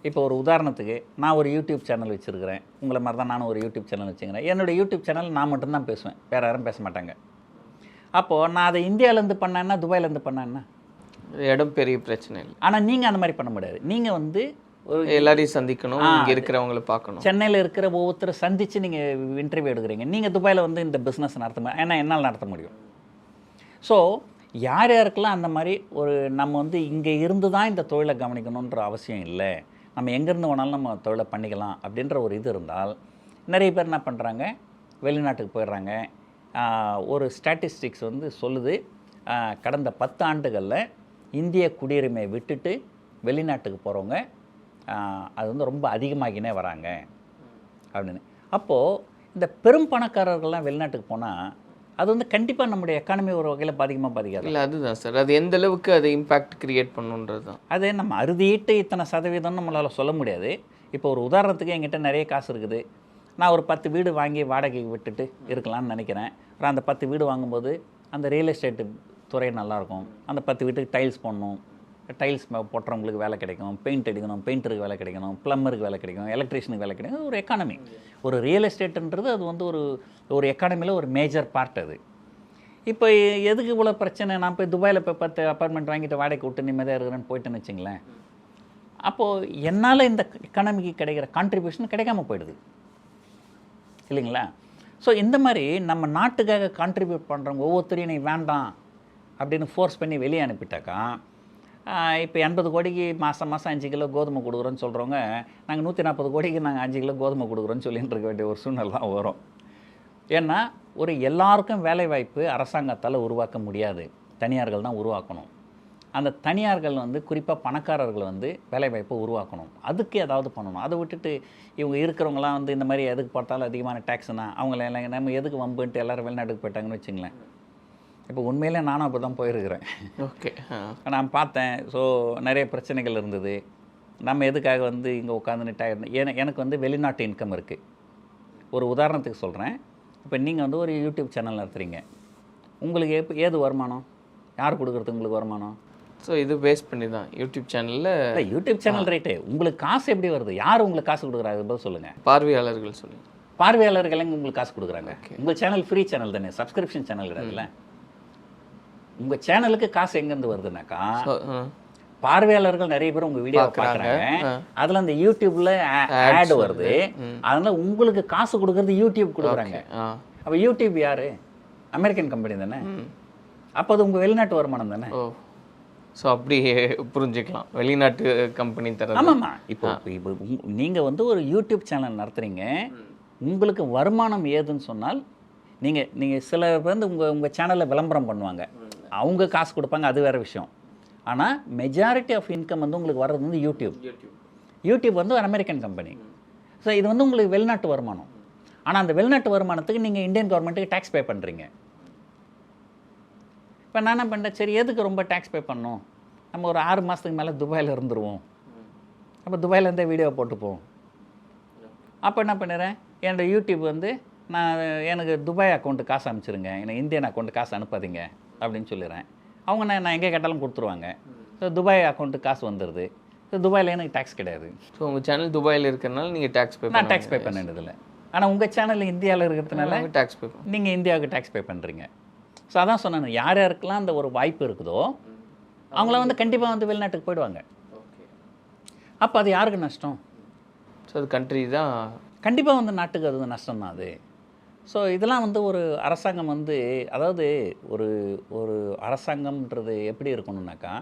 [SPEAKER 4] இப்போ ஒரு உதாரணத்துக்கு நான் ஒரு யூடியூப் சேனல் வச்சுருக்கிறேன், உங்களை மாதிரி தான் நானும் ஒரு யூடியூப் சேனல் வச்சுக்கிறேன். என்னோடய யூடியூப் சேனல் நான் மட்டும்தான் பேசுவேன், வேறு யாரும் பேச மாட்டாங்க. அப்போது நான் அதை இந்தியாவிலேருந்து பண்ணேன்னா துபாயிலேருந்து பண்ணேன்னா
[SPEAKER 5] இடம் பெரிய பிரச்சனை இல்லை.
[SPEAKER 4] ஆனால் நீங்கள் அந்த மாதிரி பண்ண முடியாது. நீங்கள் வந்து
[SPEAKER 5] எல்லாரையும் சந்திக்கணும், இங்கே இருக்கிறவங்களை பார்க்கணும்.
[SPEAKER 4] சென்னையில் இருக்கிற ஒவ்வொருத்தரை சந்தித்து நீங்கள் இன்டர்வியூ எடுக்கிறீங்க. நீங்கள் துபாயில் வந்து இந்த பிஸ்னஸ் நடத்த ஏன்னா என்னால் நடத்த முடியும். ஸோ யார் யாருக்கெல்லாம் அந்த மாதிரி ஒரு நம்ம வந்து இங்கே இருந்து தான் இந்த தொழிலை கவனிக்கணுன்ற அவசியம் இல்லை, நம்ம எங்கேருந்து வேணாலும் நம்ம தொழிலை பண்ணிக்கலாம் அப்படின்ற ஒரு இது இருந்தால் நிறைய பேர் என்ன பண்ணுறாங்க, வெளிநாட்டுக்கு போயிடுறாங்க. ஒரு ஸ்டாட்டிஸ்டிக்ஸ் வந்து சொல்லுது, கடந்த 10 ஆண்டுகளில் இந்திய குடியுரிமையை விட்டுட்டு வெளிநாட்டுக்கு போகிறவங்க அது வந்து ரொம்ப அதிகமாகினே வராங்க அப்படின்னு. அப்போது இந்த பெரும் பணக்காரர்கள்லாம் வெளிநாட்டுக்கு போனால் அது வந்து கண்டிப்பாக நம்முடைய எக்கானமி ஒரு வகையில் பாதிக்காது.
[SPEAKER 5] இல்லை அதுதான் சார், அது எந்த அளவுக்கு அது இம்பேக்ட் கிரியேட் பண்ணுன்றது தான்.
[SPEAKER 4] அது நம்ம அறுதியிட்டு இத்தனை சதவீதம் நம்மளால் சொல்ல முடியாது. இப்போ ஒரு உதாரணத்துக்கு என்கிட்ட நிறைய காசு இருக்குது, நான் ஒரு 10 வீடு வாங்கி வாடகைக்கு விட்டுட்டு இருக்கலாம்னு நினைக்கிறேன். அப்புறம் அந்த 10 வீடு வாங்கும்போது அந்த ரியல் எஸ்டேட்டு துறை நல்லாயிருக்கும், அந்த 10 வீட்டுக்கு டைல்ஸ் போடணும், டைல்ஸ் போட்டுறவங்களுக்கு வேலை கிடைக்கும், பெயிண்ட் அடிக்கணும், பெயிண்டருக்கு வேலை கிடைக்கணும், ப்ளம்பருக்கு வேலை கிடைக்கும், எலக்ட்ரீஷியனுக்கு வேலை கிடைக்கும். ஒரு எக்கானமி, ஒரு ரியல் எஸ்டேட்டுன்றது அது வந்து ஒரு எக்கானமியில் ஒரு மேஜர் பார்ட் அது. இப்போ எதுக்கு இவ்வளோ பிரச்சனை? நான் போய் துபாயில் போய் 10 அப்பார்ட்மெண்ட் வாங்கிட்டு வாடகை விட்டு நிம்மதியாக இருக்கிறேன்னு போயிட்டேன்னு வச்சுங்களேன், அப்போது என்னால் இந்த எக்கானமிக்கு கிடைக்கிற கான்ட்ரிபியூஷன் கிடைக்காம போயிடுது இல்லைங்களா? ஸோ இந்த மாதிரி நம்ம நாட்டுக்காக கான்ட்ரிபியூட் பண்ணுறவங்க ஒவ்வொருத்தரையும் நீ வேண்டாம் அப்படின்னு ஃபோர்ஸ் பண்ணி வெளியே அனுப்பிட்டாக்கா, இப்போ 80 கோடிக்கு மாதம் 5 கிலோ கோதுமை கொடுக்குறோன்னு சொல்கிறவங்க, நாங்கள் 140 கோடிக்கு நாங்கள் 5 கிலோ கோதுமை கொடுக்குறோன்னு சொல்லிட்டு இருக்க வேண்டிய ஒரு சூழ்நிலை தான் வரும். ஏன்னா ஒரு எல்லாருக்கும் வேலைவாய்ப்பு அரசாங்கத்தால் உருவாக்க முடியாது, தனியார்கள் தான் உருவாக்கணும். அந்த தனியார்கள் வந்து குறிப்பாக பணக்காரர்கள் வந்து வேலைவாய்ப்பை உருவாக்கணும், அதுக்கு ஏதாவது பண்ணணும். அதை விட்டுட்டு இவங்க இருக்கிறவங்களாம் வந்து இந்த மாதிரி எதுக்கு பார்த்தாலும் அதிகமான டேக்ஸ்னா அவங்கள எல்லாம் நம்ம எதுக்கு வம்புன்ட்டு எல்லோரும் வெளிநாட்டுக்கு போயிட்டாங்கன்னு வச்சுங்களேன். இப்போ உண்மையிலே நானும் அப்போ தான் போயிருக்கிறேன்.
[SPEAKER 5] ஓகே,
[SPEAKER 4] நான் பார்த்தேன். ஸோ நிறைய பிரச்சனைகள் இருந்தது. நம்ம எதுக்காக வந்து இங்கே உட்காந்துட்டு எனக்கு வந்து வெளிநாட்டு இன்கம் இருக்குது. ஒரு உதாரணத்துக்கு சொல்கிறேன், இப்போ நீங்கள் வந்து ஒரு யூடியூப் சேனல் நடத்துகிறீங்க, உங்களுக்கு ஏது வருமானம்? யார் கொடுக்குறது உங்களுக்கு வருமானம்?
[SPEAKER 5] ஸோ இது பேஸ் பண்ணி தான் யூடியூப் சேனலில்.
[SPEAKER 4] இல்லை யூடியூப் சேனல் ரைட்டு, உங்களுக்கு காசு எப்படி வருது? யார் உங்களுக்கு காசு கொடுக்குறாங்க? பதில் சொல்லுங்கள்.
[SPEAKER 5] பார்வையாளர்கள் சொல்லுங்கள்.
[SPEAKER 4] பார்வையாளர்கள் எங்கே உங்களுக்கு காசு கொடுக்குறாங்க? உங்கள் சேனல் ஃப்ரீ சேனல் தானே, சப்ஸ்கிரிப்ஷன் சேனல் கிடையாதுல்ல. உங்கள் சேனலுக்கு காசு எங்கேருந்து வருதுனாக்கா, பார்வையாளர்கள் நிறைய பேர் உங்கள் வீடியோ பார்க்குறாங்க, அதில் அந்த யூடியூப்பில் ஆட் வருது, அதனால் உங்களுக்கு காசு கொடுக்குறது யூடியூப் கொடுக்குறாங்க. அப்போ யூடியூப் யார்? அமெரிக்கன் கம்பெனி தானே. அப்போ அது உங்கள் வெளிநாட்டு வருமானம் தானே.
[SPEAKER 5] ஓ, ஸோ அப்படி புரிஞ்சுக்கலாம், வெளிநாட்டு கம்பெனி தர.
[SPEAKER 4] ஆமாம்மா. இப்போ நீங்கள் வந்து ஒரு யூடியூப் சேனல் நடத்துகிறீங்க, உங்களுக்கு வருமானம் ஏதுன்னு சொன்னால் நீங்கள் சில வந்து உங்கள் சேனலில் விளம்பரம் பண்ணுவாங்க, அவங்க காசு கொடுப்பாங்க, அது வேறு விஷயம். ஆனால் மெஜாரிட்டி ஆஃப் இன்கம் வந்து உங்களுக்கு வர்றது வந்து யூடியூப் வந்து ஒரு அமெரிக்கன் கம்பெனி. ஸோ இது வந்து உங்களுக்கு வெளிநாட்டு வருமானம். ஆனால் அந்த வெளிநாட்டு வருமானத்துக்கு நீங்கள் இந்தியன் கவர்மெண்ட்டுக்கு டேக்ஸ் பே பண்ணுறீங்க. இப்போ நான் என்ன பண்ணுறேன், சரி எதுக்கு ரொம்ப டேக்ஸ் பே பண்ணணும், நம்ம ஒரு 6 மாதத்துக்கு மேலே துபாயில் இருந்துருவோம், அப்போ துபாயிலேருந்தே வீடியோ போட்டுப்போம். அப்போ என்ன பண்ணுறேன், என்னோடய யூடியூப் வந்து எனக்கு துபாய் அக்கௌண்ட்டு காசு அனுப்பிச்சிருங்க, எனக்கு இந்தியன் அக்கௌண்ட்டு காசு அனுப்பாதீங்க அப்படின்னு சொல்லிடுறேன். அவங்க நான் எங்கே கேட்டாலும் கொடுத்துருவாங்க. ஸோ துபாய் அக்கௌண்ட்டுக்கு காசு வந்துடுது. ஸோ துபாயில் எனக்கு டேக்ஸ் கிடையாது.
[SPEAKER 5] ஸோ உங்கள் சேனல் துபாயில் இருக்கிறனால நீங்கள் டேக்ஸ் பே
[SPEAKER 4] நான் டேக்ஸ் பே பண்ணிடுதில்லை. ஆனால் உங்கள் சேனல் இந்தியாவில் இருக்கிறதுனால
[SPEAKER 5] டேக்ஸ் பே
[SPEAKER 4] நீங்கள் இந்தியாவுக்கு டேக்ஸ் பே பண்ணுறீங்க. ஸோ அதான் சொன்னேன், யார் யாருக்கெல்லாம் அந்த ஒரு வாய்ப்பு இருக்குதோ அவங்கள வந்து கண்டிப்பாக வந்து வெளிநாட்டுக்கு போயிடுவாங்க. அப்போ அது யாருக்கு நஷ்டம்?
[SPEAKER 5] ஸோ அது கண்ட்ரி தான்
[SPEAKER 4] கண்டிப்பாக வந்து நாட்டுக்கு அது நஷ்டம் தான் அது. ஸோ இதெல்லாம் வந்து ஒரு அரசாங்கம் வந்து, அதாவது ஒரு அரசாங்கம்ன்றது எப்படி இருக்கணும்னாக்கா,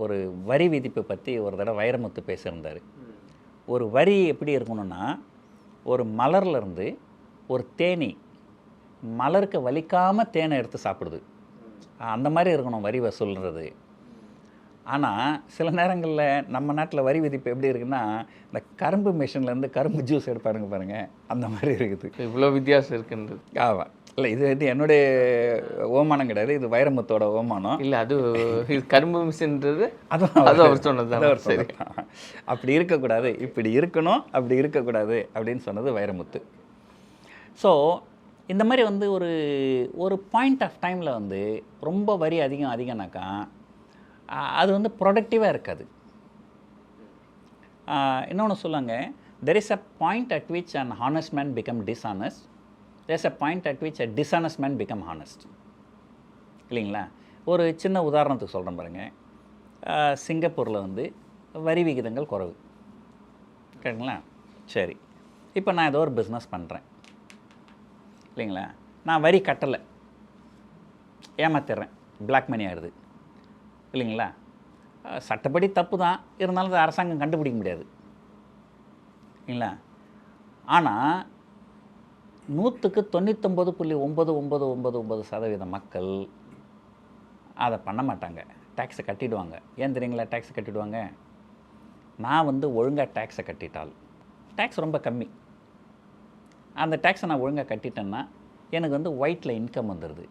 [SPEAKER 4] ஒரு வரி விதிப்பை பற்றி ஒரு தடவை வைரமுத்து பேசியிருந்தார். ஒரு வரி எப்படி இருக்கணும்னா, ஒரு மலர்லேருந்து ஒரு தேனி மலருக்கு வலிக்காமல் தேனை எடுத்து சாப்பிடுது, அந்த மாதிரி இருக்கணும் வரி வசூல்ன்றது. ஆனால் சில நேரங்களில் நம்ம நாட்டில் வரி விதிப்பு எப்படி இருக்குன்னா, இந்த கரும்பு மிஷின்லேருந்து கரும்பு ஜூஸ் எடுப்பாருங்க பாருங்கள், அந்த மாதிரி இருக்குது.
[SPEAKER 5] இவ்வளோ வித்தியாசம் இருக்குன்றது.
[SPEAKER 4] ஆமாம். இல்லை இது வந்து என்னுடைய ஓமானம் கிடையாது, இது வைரமுத்தோட ஓமானம்.
[SPEAKER 5] இல்லை அது கரும்பு மிஷின்றது அது அவர் சொன்னது தான். சரி,
[SPEAKER 4] அப்படி இருக்கக்கூடாது, இப்படி இருக்கணும், அப்படி இருக்கக்கூடாது அப்படின்னு சொன்னது வைரமுத்து. ஸோ இந்த மாதிரி வந்து ஒரு பாயிண்ட் ஆஃப் டைமில் வந்து ரொம்ப வரி அதிகம்னாக்கா அது வந்து ப்ரொடக்டிவாக இருக்காது. இன்னொன்று சொல்லுவாங்க, there is a point at which an honest man become dishonest, there is a point at which a dishonest man become honest, இல்லைங்களா? ஒரு சின்ன உதாரணத்துக்கு சொல்கிறேன் பாருங்கள். சிங்கப்பூரில் வந்து வரி விகிதங்கள் குறைவு, கேட்டுங்களா? சரி, இப்போ நான் ஏதோ ஒரு பிஸ்னஸ் பண்ணுறேன், இல்லைங்களா? நான் வரி கட்டலை, ஏமாத்திடுறேன், பிளாக் மணி ஆகிடுது, இல்லைங்களா? சட்டப்படி தப்பு தான், இருந்தாலும் அது அரசாங்கம் கண்டுபிடிக்க முடியாது, இல்லைங்களா? ஆனால் 100க்கு 99.9999% மக்கள் அதை பண்ண மாட்டாங்க, டேக்ஸை கட்டிடுவாங்க. ஏன் தெரியுங்களா டேக்ஸை கட்டிடுவாங்க? நான் வந்து ஒழுங்காக டேக்ஸை கட்டிட்டால், டேக்ஸ் ரொம்ப கம்மி, அந்த டேக்ஸை நான் ஒழுங்காக கட்டிட்டேன்னா எனக்கு வந்து ஒயிட்டில் இன்கம் வந்துடுது.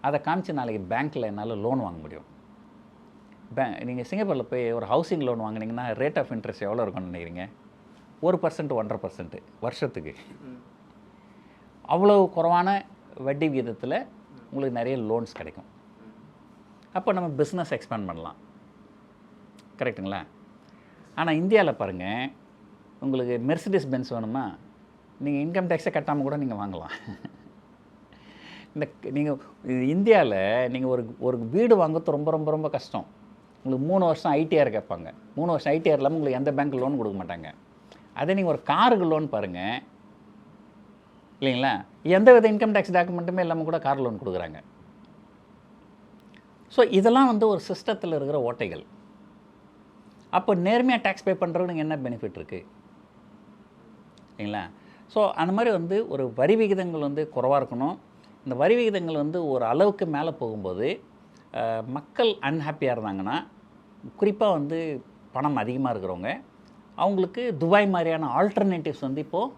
[SPEAKER 4] அதை காமிச்சு நாளைக்கு பேங்க்கில் என்னால் லோன் வாங்க முடியும். நீங்கள் சிங்கப்பூரில் போய் ஒரு ஹவுசிங் லோன் வாங்கினீங்கன்னா ரேட் ஆஃப் இன்ட்ரெஸ்ட் எவ்வளோ இருக்கும்னு நினைக்கிறீங்க? 1% 1.5% வருஷத்துக்கு. அவ்வளோ குறைவான வட்டி விகிதத்தில் உங்களுக்கு நிறைய லோன்ஸ் கிடைக்கும். அப்போ நம்ம பிஸ்னஸ் எக்ஸ்பேண்ட் பண்ணலாம். கரெக்டுங்களா? ஆனால் இந்தியாவில் பாருங்கள், உங்களுக்கு மெர்சிடிஸ் பென்ஸ் வேணுமா, நீங்கள் இன்கம் டேக்ஸை கட்டாமல் கூட நீங்கள் வாங்கலாம். நீங்கள் இந்தியாவில் நீங்கள் ஒரு வீடு வாங்குறது ரொம்ப ரொம்ப ரொம்ப கஷ்டம். உங்களுக்கு 3 வருஷம் ஐடிஆர் கேட்பாங்க. 3 வருஷம் ஐடிஆர் இல்லாமல் உங்களுக்கு எந்த பேங்க் லோன் கொடுக்க மாட்டாங்க. அதே நீங்கள் ஒரு காருக்கு லோன் பாருங்கள் இல்லைங்களா, எந்த வித இன்கம் டேக்ஸ் டாக்குமெண்ட்டுமே இல்லாமல் கூட கார் லோன் கொடுக்குறாங்க. ஸோ இதெல்லாம் வந்து ஒரு சிஸ்டத்தில் இருக்கிற ஓட்டைகள். அப்போ நேர்மையாக டேக்ஸ் பே பண்ணுறவனுக்கு என்ன பெனிஃபிட் இருக்குது இல்லைங்களா? ஸோ அந்த மாதிரி வந்து ஒரு வரி விகிதங்கள் வந்து குறைவாக இருக்கணும். இந்த வரி விகிதங்கள் வந்து ஒரு அளவுக்கு மேலே போகும்போது மக்கள் அன்ஹாப்பியாக இருந்தாங்கன்னா, குறிப்பாக வந்து பணம் அதிகமாக இருக்கிறவங்க, அவங்களுக்கு துபாய் மாதிரியான ஆல்டர்னேட்டிவ்ஸ் வந்து இப்போது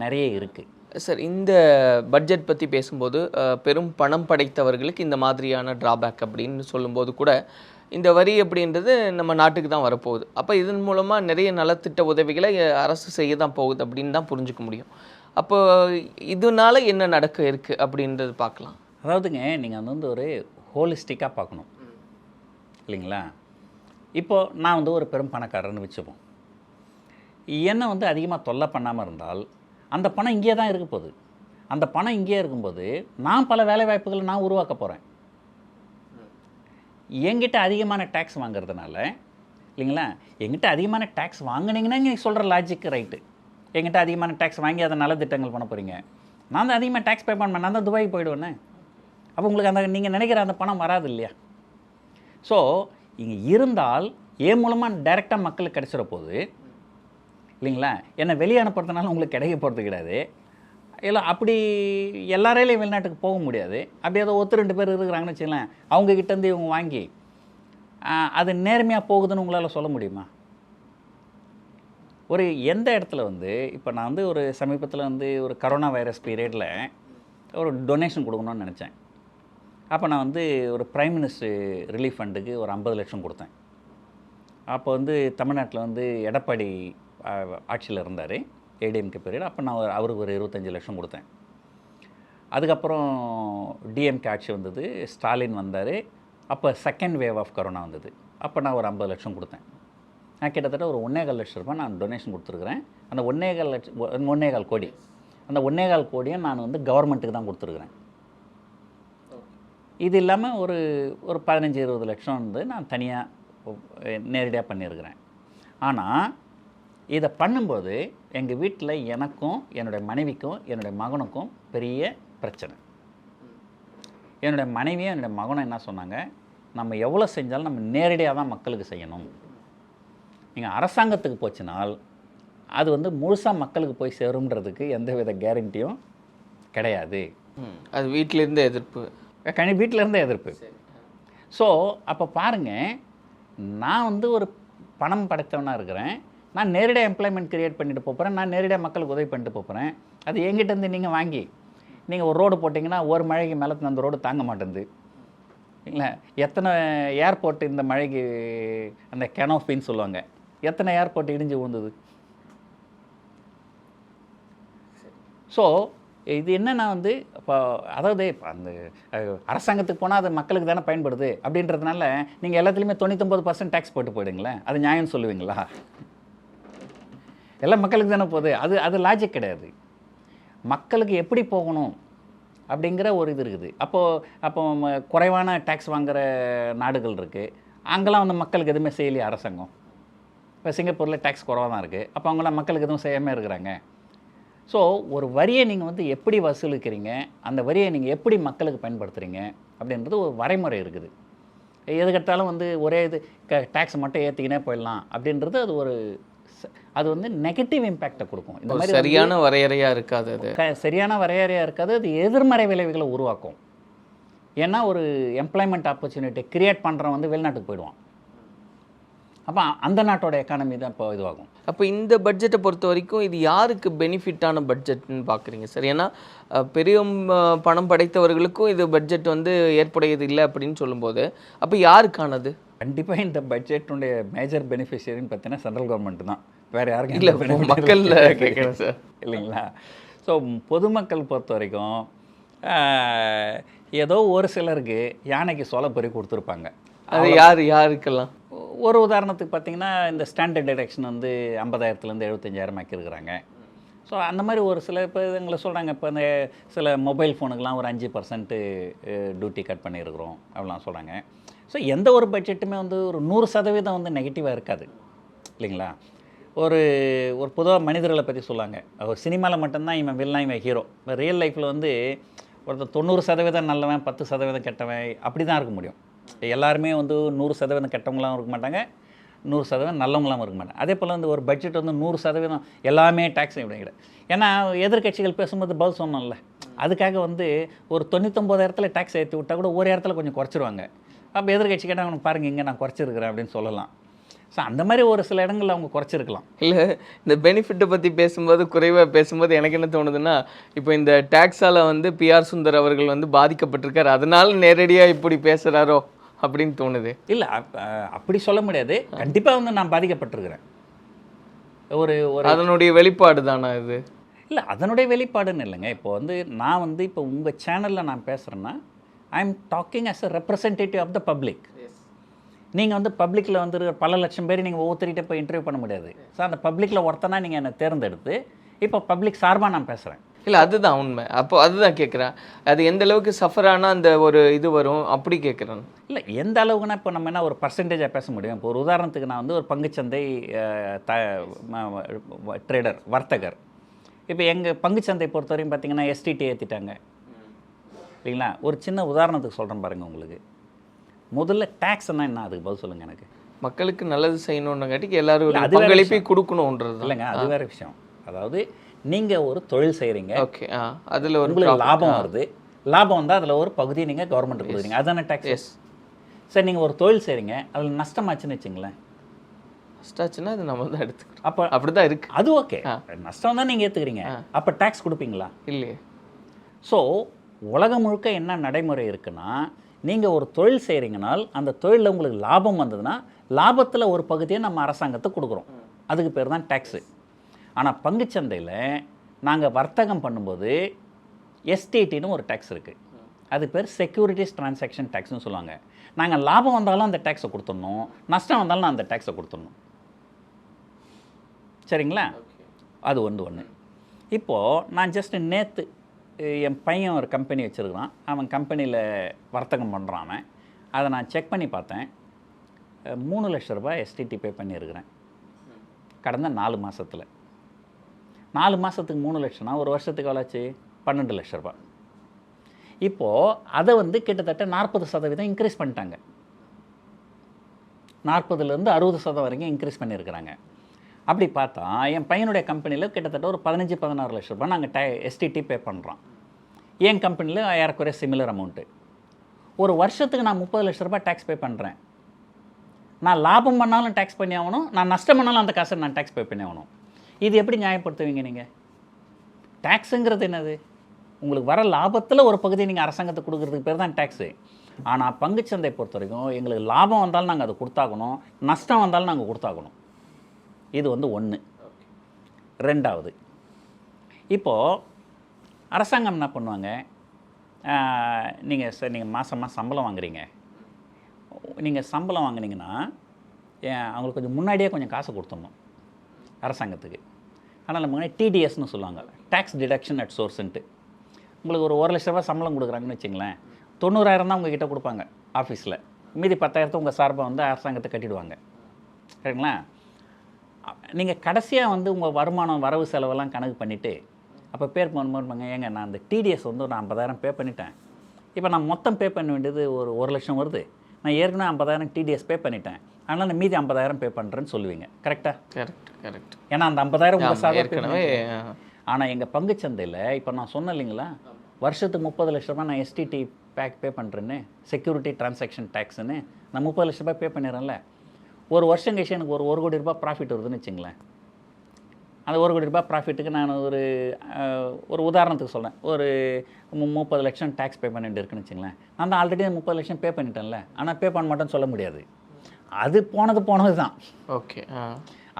[SPEAKER 4] நிறைய இருக்குது.
[SPEAKER 5] சார், இந்த பட்ஜெட் பற்றி பேசும்போது பெரும் பணம் படைத்தவர்களுக்கு இந்த மாதிரியான ட்ராபேக் அப்படின்னு சொல்லும்போது கூட, இந்த வரி அப்படின்றது நம்ம நாட்டுக்கு தான் வரப்போகுது. அப்போ இதன் மூலமாக நிறைய நலத்திட்ட உதவிகளை அரசு செய்ய தான் போகுது அப்படின்னு தான் புரிஞ்சுக்க முடியும். அப்போ இதனால என்ன நடக்க இருக்குது அப்படின்றது பார்க்கலாம்.
[SPEAKER 4] அதாவதுங்க, நீங்கள் வந்து ஒரு ஹோலிஸ்டிக்காக பார்க்கணும் இல்லைங்களா? இப்போது நான் வந்து ஒரு பெரும் பணக்காரன்னு வச்சுப்போம். என்னை வந்து அதிகமாக தொல்லை பண்ணாமல் இருந்தால் அந்த பணம் இங்கே தான் இருக்க போகுது. அந்த பணம் இங்கே இருக்கும்போது நான் பல வேலைவாய்ப்புகளை நான் உருவாக்க போகிறேன். என்கிட்ட அதிகமான டேக்ஸ் வாங்குறதுனால இல்லைங்களா, என்கிட்ட அதிகமான டேக்ஸ் வாங்கினீங்கன்னா நீங்கள் சொல்கிற லாஜிக் ரைட்டு. என்கிட்ட அதிகமான டேக்ஸ் வாங்கி அதை நல்ல திட்டங்கள் பண்ண போகிறீங்க. நான் தான் அதிகமாக டேக்ஸ் பே பண்ண, நான் தான் துபாய்க்கு போயிடுவேனே. அப்போ உங்களுக்கு அந்த நீங்கள் நினைக்கிற அந்த பணம் வராது இல்லையா? ஸோ இங்கே இருந்தால் ஏன் மூலமாக டைரெக்டாக மக்களுக்கு கிடைச்சிட போகுது இல்லைங்களா? என்னை வெளியே அனுப்புறதுனால உங்களுக்கு கிடைக்க போகிறது கிடையாது. இல்லை அப்படி எல்லாரையிலையும் வெளிநாட்டுக்கு போக முடியாது. அப்படி ஏதோ 1-2 பேர் இருக்கிறாங்கன்னு வச்சுக்கலாம், அவங்கக்கிட்டேருந்து இவங்க வாங்கி அது நேர்மையாக போகுதுன்னு உங்களால் சொல்ல முடியுமா? ஒரு எந்த இடத்துல வந்து இப்போ நான் வந்து ஒரு சமீபத்தில் வந்து ஒரு கரோனா வைரஸ் பீரியடில் ஒரு டொனேஷன் கொடுக்கணும்னு நினச்சேன். அப்போ நான் வந்து ஒரு பிரைம் மினிஸ்டர் ரிலீஃப் ஃபண்டுக்கு ஒரு 50 லட்சம் கொடுத்தேன். அப்போ வந்து தமிழ்நாட்டில் வந்து எடப்பாடி ஆட்சியில் இருந்தார், ஏடிஎம்கே பீரியட். அப்போ நான் அவருக்கு ஒரு 25 லட்சம் கொடுத்தேன். அதுக்கப்புறம் டிஎம்கே ஆட்சி வந்தது, ஸ்டாலின் வந்தார். அப்போ செகண்ட் வேவ் ஆஃப் கொரோனா வந்தது. அப்போ நான் ஒரு 50 லட்சம் கொடுத்தேன். நான் கிட்டத்தட்ட ஒரு 1.25 லட்ச ரூபாய் நான் டொனேஷன் கொடுத்துருக்குறேன். அந்த 1.25 கோடி, அந்த 1.25 கோடியை நான் வந்து கவர்மெண்ட்டுக்கு தான் கொடுத்துருக்குறேன். இது இல்லாமல் ஒரு 15-20 லட்சம் வந்து நான் தனியாக நேரடியாக பண்ணியிருக்கிறேன். ஆனால் இதை பண்ணும்போது எங்கள் வீட்டில் எனக்கும் என்னுடைய மனைவிக்கும் என்னுடைய மகனுக்கும் பெரிய பிரச்சனை. என்னுடைய மனைவியும் என்னுடைய மகனும் என்ன சொன்னாங்க, நம்ம எவ்வளோ செஞ்சாலும் நம்ம நேரடியாக தான் மக்களுக்கு செய்யணும். நீங்கள் அரசாங்கத்துக்கு போச்சுனால் அது வந்து முழுசாக மக்களுக்கு போய் சேரும்ன்றதுக்கு எந்த வித கேரண்டியும் கிடையாது.
[SPEAKER 5] அது வீட்டிலேருந்து எதிர்ப்பு,
[SPEAKER 4] வீட்டிலேருந்தே எதிர்ப்பு. ஸோ அப்போ பாருங்கள், நான் வந்து ஒரு பணம் படைத்தவனாக இருக்கிறேன். நான் நேரடியாக எம்ப்ளாய்மெண்ட் க்ரியேட் பண்ணிட்டு போகிறேன். நான் நேரடியாக மக்களுக்கு உதவி பண்ணிட்டு போகிறேன். அது எங்கிட்டேருந்து நீங்கள் வாங்கி நீங்கள் ஒரு ரோடு போட்டிங்கன்னா ஒரு மழைக்கு மேலே அந்த ரோடு தாங்க மாட்டேங்குது இல்லை? எத்தனை ஏர்போர்ட் இந்த மழைக்கு அந்த கெனோஃபின்னு சொல்லுவாங்க, எத்தனை ஏர்போர்ட் இடிஞ்சு விழுந்தது. ஸோ இது என்னென்னா வந்து இப்போ அதாவது இப்போ அந்த அரசாங்கத்துக்கு போனால் அது மக்களுக்கு தானே பயன்படுது அப்படின்றதுனால நீங்கள் எல்லாத்துலேயுமே 99% டேக்ஸ் போட்டு போயிடுங்களேன். அது நியாயம் சொல்லுவீங்களா? எல்லாம் மக்களுக்கு தானே போகுது. அது லாஜிக் கிடையாது. மக்களுக்கு எப்படி போகணும் அப்படிங்கிற ஒரு இது இருக்குது. அப்போ குறைவான டேக்ஸ் வாங்குகிற நாடுகள் இருக்குது, அங்கெல்லாம் வந்து மக்களுக்கு எதுவுமே செய்யலையே அரசாங்கம். இப்போ சிங்கப்பூரில் டேக்ஸ் குறைவாக தான் இருக்குது. அப்போ அவங்களாம் மக்களுக்கு எதுவும் செய்யாமல் இருக்கிறாங்க. ஸோ ஒரு வரியை நீங்கள் வந்து எப்படி வசூலிக்கிறீங்க, அந்த வரியை நீங்கள் எப்படி மக்களுக்கு பயன்படுத்துகிறீங்க அப்படின்றது ஒரு வரைமுறை இருக்குது. எதுக்கட்டாலும் வந்து ஒரே இது டேக்ஸ் மட்டும் ஏற்றிக்கினே போயிடலாம் அப்படின்றது அது வந்து நெகட்டிவ் இம்பேக்டை கொடுக்கும். இந்த மாதிரி
[SPEAKER 5] சரியான வரையறையாக இருக்காது. அது
[SPEAKER 4] சரியான வரையறையாக இருக்காது. அது எதிர்மறை விளைவுகளை உருவாக்கும். ஏன்னா ஒரு எம்ப்ளாய்மெண்ட் ஆப்பர்ச்சுனிட்டி கிரியேட் பண்ணுறவன் வந்து வெளிநாட்டுக்கு போயிடுவான். அப்போ அந்த நாட்டோட எக்கானமி தான் இப்போ இதுவாகும்.
[SPEAKER 5] அப்போ இந்த பட்ஜெட்டை பொறுத்த வரைக்கும் இது யாருக்கு பெனிஃபிட்டான பட்ஜெட்னு பார்க்குறீங்க சார்? ஏன்னா பெரிய பணம் படைத்தவர்களுக்கும் இது பட்ஜெட் வந்து ஏற்புடையது இல்லை அப்படின்னு சொல்லும்போது அப்போ யாருக்கானது?
[SPEAKER 4] கண்டிப்பாக இந்த பட்ஜெட்டுடைய மேஜர் பெனிஃபிஷியரின்னு பார்த்தீங்கன்னா சென்ட்ரல் கவர்மெண்ட் தான், வேறு யாருக்கும்
[SPEAKER 5] இல்லை மக்கள் கேட்குறேன் சார்
[SPEAKER 4] இல்லைங்களா? ஸோ பொதுமக்கள் பொறுத்த வரைக்கும் ஏதோ ஒரு சிலருக்கு யானைக்கு சோள பொறி கொடுத்துருப்பாங்க.
[SPEAKER 5] அது யாருக்கெல்லாம்?
[SPEAKER 4] ஒரு உதாரணத்துக்கு பார்த்தீங்கன்னா இந்த ஸ்டாண்டர்ட் டிடக்ஷன் வந்து 50,000 75,000 ஆக்கியிருக்கிறாங்க. ஸோ அந்த மாதிரி ஒரு சில இப்போ எங்களை சொல்கிறாங்க, இப்போ இந்த சில மொபைல் ஃபோனுக்கெலாம் ஒரு 5% டியூட்டி கட் பண்ணியிருக்கிறோம் அப்படிலாம் சொல்கிறாங்க. ஸோ எந்த ஒரு பட்ஜெட்டுமே வந்து ஒரு 100% வந்து நெகட்டிவாக இருக்காது இல்லைங்களா? ஒரு பொதுவாக மனிதர்களை பற்றி சொல்லுவாங்க, ஒரு சினிமாவில் மட்டும்தான் இவன் வில்லன் இவன் ஹீரோ. இப்போ ரியல் லைஃப்பில் வந்து ஒருத்தர் 90% நல்லவன் 10% கெட்டவன் அப்படி தான் இருக்க முடியும். எல்லாருமே வந்து 100% கெட்டவங்களாம் இருக்க மாட்டாங்க, 100% நல்லவங்களாம் இருக்க மாட்டாங்க. அதே போல் வந்து ஒரு பட்ஜெட் வந்து 100% எல்லாமே டேக்ஸ் கிடையாது. ஏன்னா எதிர்கட்சிகள் பேசும்போது பதில் சொன்னோம்ல, அதுக்காக வந்து ஒரு 99 டேக்ஸ் ஏற்றி விட்டால் கூட ஒரு இடத்துல கொஞ்சம் குறைச்சிருவாங்க. அப்போ எதிர்கட்சி கேட்டால் அவனுக்கு பாருங்கள் இங்கே நான் குறைச்சிருக்கிறேன் அப்படின்னு சொல்லலாம். ஸோ அந்த மாதிரி ஒரு சில இடங்களில் அவங்க குறைச்சிருக்கலாம்.
[SPEAKER 5] இல்லை இந்த பெனிஃபிட்டை பற்றி பேசும்போது குறைவாக பேசும்போது எனக்கு என்ன தோணுதுன்னா, இப்போ இந்த டேக்ஸால் வந்து பிஆர் சுந்தர் அவர்கள் வந்து பாதிக்கப்பட்டிருக்காரு, அதனால நேரடியாக இப்படி பேசுகிறாரோ அப்படின்னு தோணுது.
[SPEAKER 4] இல்லை அப்படி சொல்ல முடியாது. கண்டிப்பாக வந்து நான் பாதிக்கப்பட்டிருக்கிறேன். ஒரு
[SPEAKER 5] அதனுடைய வெளிப்பாடு தானே இது?
[SPEAKER 4] இல்லை அதனுடைய வெளிப்பாடுன்னு இல்லைங்க. இப்போ வந்து நான் வந்து இப்போ உங்கள் சேனலில் நான் பேசுகிறேன்னா I am talking as a representative of the public. நீங்கள் வந்து பப்ளிக்கில் வந்து பல லட்சம் பேர் நீங்கள் ஒவ்வொருத்தர்கிட்ட போய் இன்டர்வியூ பண்ண முடியாது. ஸோ அந்த பப்ளிக்கில் ஒருத்தனா நீங்கள் என்னை தேர்ந்தெடுத்து இப்போ பப்ளிக் சார்பாக நான் பேசுகிறேன்.
[SPEAKER 5] இல்லை அதுதான் உண்மை. அப்போ அதுதான் கேட்குறேன், அது எந்த அளவுக்கு சஃபரானா அந்த ஒரு இது வரும் அப்படி கேட்குறேன்.
[SPEAKER 4] இல்லை எந்த அளவுக்குன்னா இப்போ நம்ம என்ன ஒரு பர்சன்டேஜாக பேச முடியும். இப்போ ஒரு உதாரணத்துக்கு நான் வந்து ஒரு பங்குச்சந்தை ட்ரேடர் வர்த்தகர். இப்போ எங்கள் பங்குச்சந்தை பொறுத்தவரையும் பார்த்தீங்கன்னா எஸ்டிடி ஏற்றிட்டாங்க இல்லைங்களா? ஒரு சின்ன உதாரணத்துக்கு சொல்கிறேன் பாருங்கள் உங்களுக்கு. முதல்ல டேக்ஸ்னால் என்ன, அதுக்கு பதில் சொல்லுங்கள் எனக்கு.
[SPEAKER 5] மக்களுக்கு நல்லது செய்யணும்னுங்காட்டிக்கு எல்லாரும் பங்களிப்பை கொடுக்கணுன்றது
[SPEAKER 4] இல்லைங்க, அது வேறு விஷயம். அதாவது நீங்கள் ஒரு தொழில் செய்கிறீங்க,
[SPEAKER 5] ஓகே, அதில் ஒரு
[SPEAKER 4] உங்களுக்கு லாபம் வருது. லாபம் வந்தால் அதில் ஒரு பகுதியை நீங்கள் கவர்மெண்ட்டுக்கு கொடுக்குறீங்க, அதுதானே டேக்ஸ். சரி, நீங்கள் ஒரு தொழில் செய்கிறீங்க, அதில் நஷ்டமாச்சுன்னு வச்சுங்களேன்,
[SPEAKER 5] நஷ்டாச்சுன்னா அது நம்ம தான் எடுத்துக்கிறோம்.
[SPEAKER 4] அப்போ
[SPEAKER 5] அப்படி தான் இருக்குது.
[SPEAKER 4] அது ஓகே, நஷ்டம் தான் நீங்கள் ஏற்றுக்கிறீங்க, அப்போ டேக்ஸ் கொடுப்பீங்களா?
[SPEAKER 5] இல்லையே.
[SPEAKER 4] ஸோ உலகம் முழுக்க என்ன நடைமுறை இருக்குன்னா, நீங்கள் ஒரு தொழில் செய்கிறீங்கனால் அந்த தொழிலில் உங்களுக்கு லாபம் வந்ததுன்னா லாபத்தில் ஒரு பகுதியை நம்ம அரசாங்கத்துக்கு கொடுக்குறோம், அதுக்கு பேர் தான் டேக்ஸு. ஆனால் பங்குச்சந்தையில் நாங்கள் வர்த்தகம் பண்ணும்போது எஸ்டிடின்னு ஒரு டேக்ஸ் இருக்குது, அது பேர் செக்யூரிட்டிஸ் டிரான்சாக்ஷன் டேக்ஸ்னு சொல்லுவாங்க. நாங்கள் லாபம் வந்தாலும் அந்த டேக்ஸை கொடுத்துடணும், நஷ்டம் வந்தாலும் நான் அந்த டேக்ஸை கொடுத்துடணும். சரிங்களா? அது ஒன்று. இப்போது நான் ஜஸ்ட் நேற்று என் பையன் ஒரு கம்பெனி வச்சுருக்கிறான், அவன் கம்பெனியில் வர்த்தகம் பண்ணுறான். அவன் அதை நான் செக் பண்ணி பார்த்தேன், 3 லட்ச ரூபாய் எஸ்டிடி பே பண்ணியிருக்கிறேன் கடந்த 4 மாதத்தில். 4 மாதத்துக்கு 3 லட்சம்னா ஒரு வருஷத்துக்கு எவ்வளோச்சு? 12 லட்ச ரூபாய். இப்போது அதை வந்து கிட்டத்தட்ட 40% இன்க்ரீஸ் பண்ணிட்டாங்க, 40லேருந்து 60% வரைக்கும் இன்க்ரீஸ் பண்ணியிருக்கிறாங்க. அப்படி பார்த்தா என் பையனுடைய கம்பெனியில் கிட்டத்தட்ட ஒரு 15-16 லட்ச ரூபாய் நாங்கள் எஸ்டிடி பே பண்ணுறோம். என் கம்பெனியில் ஏறக்குறைய சிமிலர் அமௌண்ட்டு. ஒரு வருஷத்துக்கு நான் 30 லட்ச ரூபாய் டேக்ஸ் பே பண்ணுறேன். நான் லாபம் பண்ணாலும் டேக்ஸ் பண்ணி ஆகணும், நான் நஷ்டம் பண்ணாலும் அந்த காசை நான் டேக்ஸ் பே பண்ணி ஆகணும். இது எப்படி நியாயப்படுத்துவீங்க நீங்கள்? டேக்ஸுங்கிறது என்னது? உங்களுக்கு வர லாபத்தில் ஒரு பகுதியை நீங்கள் அரசாங்கத்துக்கு கொடுக்குறதுக்கு பேர் தான் டேக்ஸு. ஆனால் பங்குச்சந்தை பொறுத்த வரைக்கும் எங்களுக்கு லாபம் வந்தாலும் நாங்கள் அதை கொடுத்தாகணும், நஷ்டம் வந்தாலும் நாங்கள் கொடுத்தாகணும். இது வந்து 1. 2வது, இப்போது அரசாங்கம் என்ன பண்ணுவாங்க, நீங்கள் மாதமாக சம்பளம் வாங்குறீங்க, நீங்கள் சம்பளம் வாங்குனீங்கன்னா அவங்களுக்கு கொஞ்சம் முன்னாடியே கொஞ்சம் காசு கொடுத்துடணும் அரசாங்கத்துக்கு. ஆனால் முன்னாடி டிடிஎஸ்னு சொல்லுவாங்க, டேக்ஸ் டிடக்ஷன் அட் சோர்ஸ்ன்ட்டு. உங்களுக்கு ஒரு 1 லட்ச ரூபா சம்பளம் கொடுக்குறாங்கன்னு வச்சுங்களேன், 90,000 தான் உங்ககிட்ட கொடுப்பாங்க ஆஃபீஸில், மீதி 10,000 உங்கள் சார்பாக வந்து அரசாங்கத்தை கட்டிடுவாங்க. சரிங்களா? நீங்கள் கடைசியாக வந்து உங்கள் வருமானம் வரவு செலவெல்லாம் கணக்கு பண்ணிவிட்டு அப்போ பேர் பண்ணுவாங்க, ஏங்க நான் அந்த டிடிஎஸ் வந்து நான் 50,000 பே பண்ணிட்டேன், இப்போ நான் மொத்தம் பே பண்ண வேண்டியது ஒரு 1 லட்சம் வருது, நான் ஏற்கனவே 50,000 டிடிஎஸ் பே பண்ணிட்டேன், அதனால் நான் மீதி 50,000 பே பண்ணுறேன்னு சொல்லுவீங்க. கரெக்டாக?
[SPEAKER 5] கரெக்ட்.
[SPEAKER 4] ஏன்னா அந்த 50,000 உங்கள் சார்பாக
[SPEAKER 5] ஏற்கனவே.
[SPEAKER 4] ஆனால் எங்கள் பங்குச்சந்தையில் இப்போ நான் சொன்னேன் இல்லைங்களா, வருஷத்துக்கு 30 லட்ச ரூபாய் நான் எஸ்டிடி பே பண்ணுறேன்னு, செக்யூரிட்டி டிரான்சாக்ஷன் டேக்ஸுன்னு நான் 30 லட்ச ரூபாய் பே பண்ணிடுறேன்ல, ஒரு வருஷம் கழிச்சு எனக்கு ஒரு 1 கோடி ரூபாய் ப்ராஃபிட் வருதுன்னு வச்சுங்களேன். அந்த 1 கோடி ரூபாய் ப்ராஃபிட்டுக்கு நான் ஒரு உதாரணத்துக்கு சொல்கிறேன், ஒரு 30 லட்சம் டேக்ஸ் பே பண்ணிட்டு இருக்குன்னு வச்சுங்களேன். நான் தான் ஆல்ரெடி 30 லட்சம் பே பண்ணிட்டேன்ல, ஆனால் பே பண்ண மாட்டேன்னு சொல்ல முடியாது. அது போனது தான்.
[SPEAKER 5] ஓகே.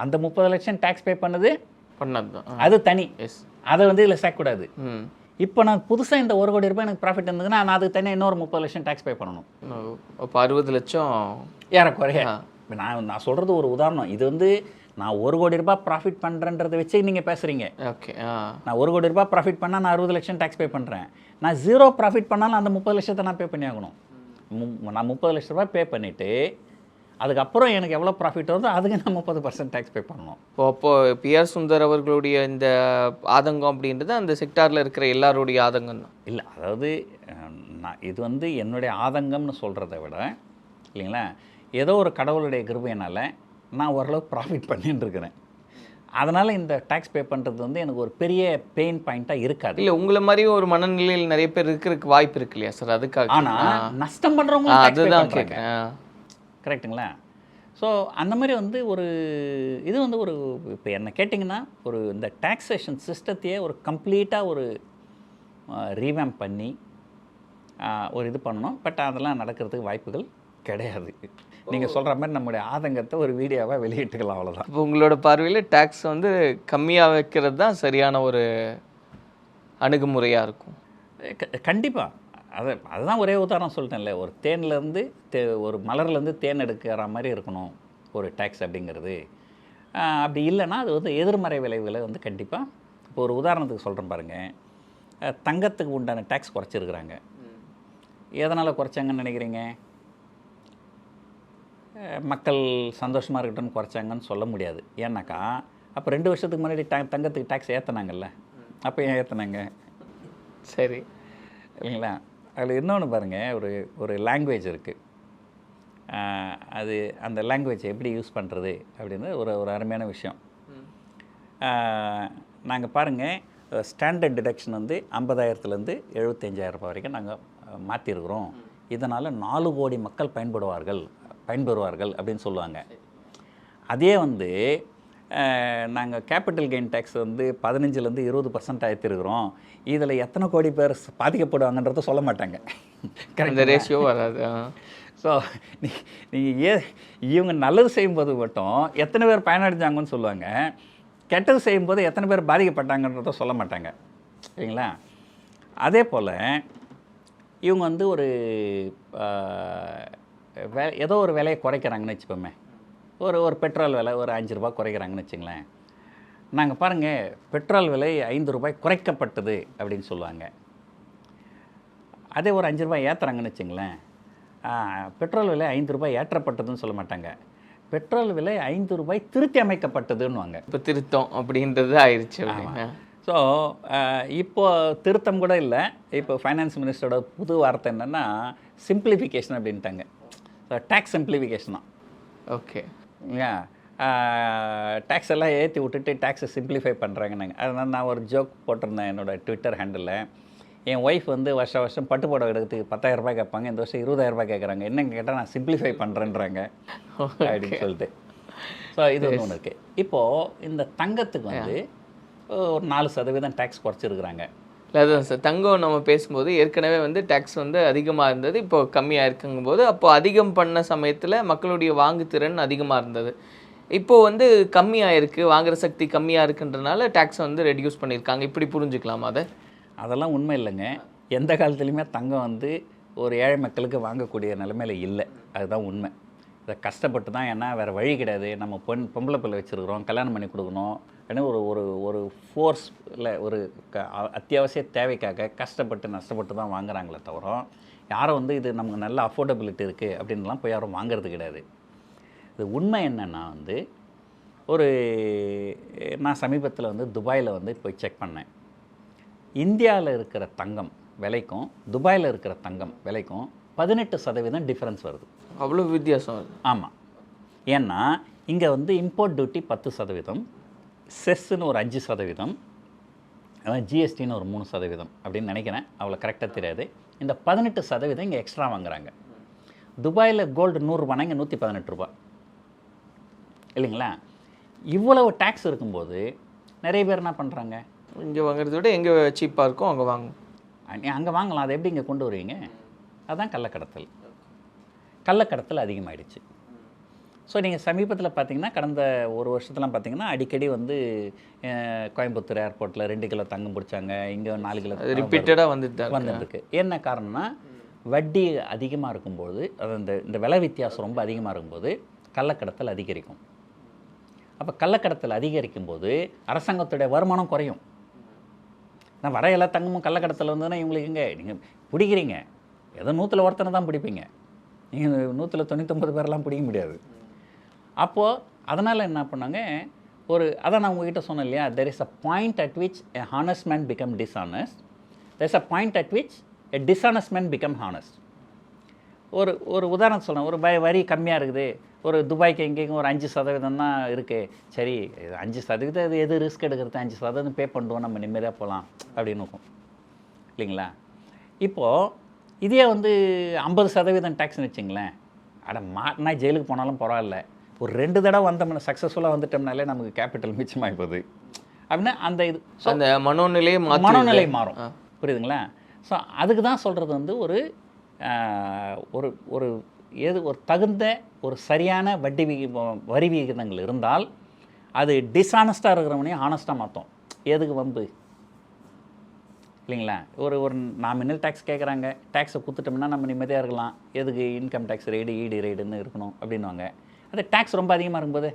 [SPEAKER 4] அந்த 30 லட்சம் டேக்ஸ் பே பண்ணது
[SPEAKER 5] தான்
[SPEAKER 4] அது தனி.
[SPEAKER 5] எஸ்.
[SPEAKER 4] அதை இதில் சேர்க்கக்கூடாது.
[SPEAKER 5] ம்.
[SPEAKER 4] இப்போ நான் புதுசாக இந்த 1 கோடி ரூபாய் எனக்கு ப்ராஃபிட் இருந்ததுன்னா நான் அதுக்கு தனியாக இன்னொரு 30 லட்சம் டேக்ஸ் பே பண்ணணும்.
[SPEAKER 5] அப்போ 60 லட்சம்
[SPEAKER 4] ஏறக்குறைய. இப்போ நான் சொல்கிறது ஒரு உதாரணம். இது நான் 1 கோடி ரூபாய் ப்ராஃபிட் பண்ணுறேன்றதை வச்சு நீங்கள் பேசுகிறீங்க.
[SPEAKER 5] ஓகே.
[SPEAKER 4] நான் 1 கோடி ரூபாய் ப்ராஃபிட் பண்ணால் நான் 60 லட்சம் டேக்ஸ் பே பண்ணுறேன். நான் 0 ப்ராஃபிட் பண்ணாலும் அந்த 30 லட்சத்தை நான் பே பண்ணி ஆகணும். நான் 30 லட்ச ரூபாய் பே பண்ணிவிட்டு அதுக்கப்புறம் எனக்கு எவ்வளோ ப்ராஃபிட் வருதோ அதுக்கு நான் 30% டேக்ஸ் பே பண்ணணும்.
[SPEAKER 5] அப்போது பிஆர் சுந்தர் அவர்களுடைய இந்த ஆதங்கம் அப்படின்றது அந்த செக்டாரில் இருக்கிற எல்லாருடைய ஆதங்கம் தான்.
[SPEAKER 4] இல்லை, அதாவது நான் இது என்னுடைய ஆதங்கம்னு சொல்கிறத விட இல்லைங்களா, ஏதோ ஒரு கடவுளுடைய கிருபையினால் நான் ஓரளவுக்கு ப்ராஃபிட் பண்ணிட்டு இருக்கிறேன். அதனால் இந்த டேக்ஸ் பே பண்ணுறது எனக்கு ஒரு பெரிய பெயின் பாயிண்ட்டாக இருக்காது.
[SPEAKER 5] இல்லை, உங்களை மாதிரி ஒரு மனநிலையில் நிறைய பேர் இருக்கிறதுக்கு வாய்ப்பு இருக்கு இல்லையா சார்? அதுக்காக.
[SPEAKER 4] ஆனால் நஷ்டம் பண்ணுறவங்க
[SPEAKER 5] அதுதான் கேட்குறேன்.
[SPEAKER 4] கரெக்டுங்களா? ஸோ அந்த மாதிரி இது ஒரு இப்போ என்ன கேட்டிங்கன்னா இந்த டேக்ஸேஷன் சிஸ்டத்தையே ஒரு கம்ப்ளீட்டாக ரீவேம்ப் பண்ணி இது பண்ணணும். பட் அதெல்லாம் நடக்கிறதுக்கு வாய்ப்புகள் கிடையாது. நீங்கள் சொல்கிற மாதிரி நம்முடைய ஆதங்கத்தை ஒரு வீடியோவாக வெளியிட்டுக்கலாம், அவ்வளோதான்.
[SPEAKER 5] இப்போ உங்களோட பார்வையில் டேக்ஸ் கம்மியாக வைக்கிறது தான் சரியான ஒரு அணுகுமுறையாக இருக்கும்.
[SPEAKER 4] கண்டிப்பாக. அதுதான் ஒரே உதாரணம் சொல்லிட்டேன்ல, ஒரு தேன்லேருந்து ஒரு மலர்லேருந்து தேன் எடுக்கிற மாதிரி இருக்கணும் ஒரு டேக்ஸ் அப்படிங்கிறது. அப்படி இல்லைன்னா அது எதிர்மறை விளைவுகளை கண்டிப்பாக. இப்போ ஒரு உதாரணத்துக்கு சொல்கிறேன் பாருங்கள், தங்கத்துக்கு உண்டான டேக்ஸ் குறைச்சிருக்கிறாங்க. எதனால் குறைச்சாங்கன்னு நினைக்கிறீங்க? மக்கள் சந்தோஷமாக இருக்கட்டும்னு குறைச்சாங்கன்னு சொல்ல முடியாது. ஏன்னாக்கா அப்போ 2 வருஷத்துக்கு முன்னாடி தங்கத்துக்கு டேக்ஸ் ஏற்றினாங்கல்ல, அப்போ ஏன் ஏற்றினாங்க?
[SPEAKER 5] சரி,
[SPEAKER 4] இல்லைங்களா? அதில் இன்னொன்று பாருங்கள், ஒரு லாங்குவேஜ் இருக்குது. அந்த லாங்குவேஜை எப்படி யூஸ் பண்ணுறது அப்படின்னு ஒரு அருமையான விஷயம். நாங்கள் பாருங்கள், ஸ்டாண்டர்ட் டிடக்ஷன் 50,000லேருந்து 75,000 ரூபாய் வரைக்கும் நாங்கள் மாற்றிருக்கிறோம். இதனால் 4 கோடி மக்கள் பயன்பெறுவார்கள் அப்படின்னு சொல்லுவாங்க. அதே நாங்கள் கேபிட்டல் கெயின் டேக்ஸ் 15லேருந்து 20% ஏற்றிருக்கிறோம். இதில் எத்தனை கோடி பேர் பாதிக்கப்படுவாங்கன்றத சொல்ல மாட்டாங்க.
[SPEAKER 5] அந்த ரேஷியோ வராது.
[SPEAKER 4] ஸோ நீங்கள் இவங்க நல்லது செய்யும்போது மட்டும் எத்தனை பேர் பயனடைஞ்சாங்கன்னு சொல்லுவாங்க, கெட்டது செய்யும்போது எத்தனை பேர் பாதிக்கப்பட்டாங்கன்றத சொல்ல மாட்டாங்க, சரிங்களா? அதே போல் இவங்க ஏதோ ஒரு விலையை குறைக்கிறாங்கன்னு வச்சுப்போமே, ஒரு பெட்ரோல் விலை ஒரு 5 ரூபாய் குறைக்கிறாங்கன்னு வச்சுங்களேன். நாங்கள் பாருங்கள், பெட்ரோல் விலை 5 ரூபாய் குறைக்கப்பட்டது அப்படின்னு சொல்லுவாங்க. அதே ஒரு 5 ரூபாய் ஏற்றுறாங்கன்னு வச்சுங்களேன், பெட்ரோல் விலை 5 ரூபாய் ஏற்றப்பட்டதுன்னு சொல்ல மாட்டாங்க, பெட்ரோல் விலை 5 ரூபாய் திருத்தி அமைக்கப்பட்டதுன்னுவாங்க.
[SPEAKER 5] இப்போ திருத்தம் அப்படின்றது ஆயிடுச்சு.
[SPEAKER 4] ஸோ இப்போ திருத்தம் கூட இல்லை. இப்போ ஃபைனான்ஸ் மினிஸ்டரோட புது வார்த்தை என்னென்னா சிம்பிளிஃபிகேஷன் அப்படின்ட்டாங்க. ஸோ டேக்ஸ் சிம்பிளிஃபிகேஷன் தான்.
[SPEAKER 5] ஓகே,
[SPEAKER 4] டேக்ஸ் எல்லாம் ஏற்றி விட்டுட்டு டேக்ஸை சிம்பிளிஃபை பண்ணுறாங்கன்னாங்க. அதனால் நான் ஒரு ஜோக் போட்டிருந்தேன் என்னோடய ட்விட்டர் ஹேண்டில். என் ஒய்ஃப் வருஷம் பட்டு புடவை எடுக்கிறதுக்கு 10,000 ரூபாய் கேட்பாங்க, இந்த வருஷம் 20,000 ரூபாய் கேட்குறாங்க. என்னங்க கேட்டால் நான் சிம்பிளிஃபை பண்ணுறேன்றாங்க அப்படின்னு சொல்லிட்டு. ஸோ இது ஒன்று இருக்குது. இப்போது இந்த தங்கத்துக்கு ஒரு 4% டேக்ஸ் குறைச்சிருக்கிறாங்க.
[SPEAKER 5] அதான் சார், தங்கம் நம்ம பேசும்போது ஏற்கனவே டேக்ஸ் அதிகமாக இருந்தது, இப்போ கம்மியாக இருக்குங்கும்போது அப்போ அதிகம் பண்ண சமயத்தில் மக்களுடைய வாங்குத்திறன் அதிகமாக இருந்தது. இப்போது கம்மியாக இருக்குது, வாங்குகிற சக்தி கம்மியாக இருக்குன்றனால டேக்ஸ் ரெடியூஸ் பண்ணியிருக்காங்க. இப்படி புரிஞ்சுக்கலாமா?
[SPEAKER 4] அதெல்லாம் உண்மை இல்லைங்க. எந்த காலத்துலையுமே தங்கம் ஒரு ஏழை மக்களுக்கு வாங்கக்கூடிய நிலைமையில் இல்லை. அதுதான் உண்மை. இதை கஷ்டப்பட்டு தான், ஏன்னா வேறு வழி கிடையாது. நம்ம பொம்பளை பிள்ளை வச்சுருக்குறோம், கல்யாணம் பண்ணி கொடுக்கணும், ஏன்னா ஒரு ஃபோர்ஸில் அத்தியாவசிய தேவைக்காக கஷ்டப்பட்டு நஷ்டப்பட்டு தான் வாங்குறாங்களே தவிர யாரும் இது நமக்கு நல்ல அஃபோர்டபிலிட்டி இருக்குது அப்படின்லாம் போய் யாரும் வாங்குறது கிடையாது. இது உண்மை என்னென்னா நான் சமீபத்தில் துபாயில் போய் செக் பண்ணேன். இந்தியாவில் இருக்கிற தங்கம் விலைக்கும் துபாயில் இருக்கிற தங்கம் விலைக்கும் 18% டிஃப்ரென்ஸ் வருது.
[SPEAKER 5] அவ்வளோ வித்தியாசம் வருது?
[SPEAKER 4] ஆமாம். ஏன்னா இங்கே இம்போர்ட் டியூட்டி 10%, செஸ்ன்னு ஒரு 5%, அதான் ஜிஎஸ்டின்னு ஒரு 3% அப்படின்னு நினைக்கிறேன், அவ்வளோ கரெக்டாக தெரியாது. இந்த 18% இங்கே எக்ஸ்ட்ரா வாங்குறாங்க. துபாயில் கோல்டு 100 ரூபானா இங்கே 118 ரூபா. இல்லைங்களா? இவ்வளவு டேக்ஸ் இருக்கும்போது நிறைய பேர் என்ன பண்ணுறாங்க,
[SPEAKER 5] இங்கே வாங்குறத விட எங்கே சீப்பாக இருக்கோ அங்கே வாங்கும்.
[SPEAKER 4] அங்கே வாங்கலாம், அதை எப்படி இங்கே கொண்டு வருவீங்க? அதுதான் கள்ளக்கடத்தல். கள்ளக்கடத்தல் அதிகமாகிடுச்சு. ஸோ நீங்கள் சமீபத்தில் பார்த்தீங்கன்னா கடந்த ஒரு வருஷத்துலாம் பார்த்தீங்கன்னா அடிக்கடி வந்து கோயம்புத்தூர் ஏர்போர்ட்டில் 2 கிலோ தங்கம் பிடிச்சாங்க, இங்கே 4 கிலோ
[SPEAKER 5] ரிப்பீட்டடாக வந்துட்டுருக்கு.
[SPEAKER 4] என்ன காரணம்னா வட்டி அதிகமாக இருக்கும்போது, அது இந்த விலை வித்தியாசம் ரொம்ப அதிகமாக இருக்கும்போது கள்ளக்கடத்தல் அதிகரிக்கும். அப்போ கள்ளக்கடத்தல் அதிகரிக்கும் போது அரசாங்கத்துடைய வருமானம் குறையும். நான் வர எல்லா தங்கமும் கள்ளக்கடத்தல் வந்ததுன்னா இவங்களுக்கு எங்கே நீங்கள் பிடிக்கிறீங்க? ஏதோ 100ல் ஒருத்தனை தான் பிடிப்பீங்க, நீங்கள் 199 பேரெல்லாம் பிடிக்க முடியாது. அப்போது அதனால் என்ன பண்ணாங்க, அதான் நான் உங்ககிட்ட சொன்னேன் இல்லையா, there is a point at which a honest man become dishonest, there is a point at which a dishonest man become honest. ஒரு உதாரணம் சொல்கிறேன். ஒரு வரி கம்மியாக இருக்குது, ஒரு துபாய்க்கு எங்கேயும் ஒரு 5% தான் இருக்குது, சரி 5% அது எது ரிஸ்க் எடுக்கிறது, 5% பே பண்ணுவோம், நம்ம நிம்மதியாக போகலாம் அப்படின்னு இருக்கும் இல்லைங்களா? இப்போது இதே வந்து 50% டேக்ஸ்னு வச்சுங்களேன், மாட்டினா ஜெயிலுக்கு போனாலும் பரவாயில்ல, ஒரு 2 தடவை வந்தோம்னா சக்ஸஸ்ஃபுல்லாக வந்துட்டோம்னாலே நமக்கு கேபிட்டல் மிச்சமாகி போகுது அப்படின்னா அந்த இது
[SPEAKER 5] அந்த மனோநிலை மாறும்.
[SPEAKER 4] புரியுதுங்களா? ஸோ அதுக்கு தான் சொல்கிறது வந்து ஒரு தகுந்த ஒரு சரியான வரி விகிதங்கள் இருந்தால் அது டிஸ்ஆனஸ்ட்டாக இருக்கிறவனையும் ஆனஸ்ட்டாக மாற்றோம். எதுக்கு வம்பு இல்லைங்களா? ஒரு நாமினல் டேக்ஸ் கேட்குறாங்க, டேக்ஸை கொடுத்துட்டோம்னா நம்ம நிம்மதியாக இருக்கலாம், எதுக்கு இன்கம் டேக்ஸ் ரைடு ஈடி ரைடுன்னு இருக்கணும் அப்படின்வாங்க. அது டேக்ஸ் ரொம்ப அதிகமாக இருக்கும்போது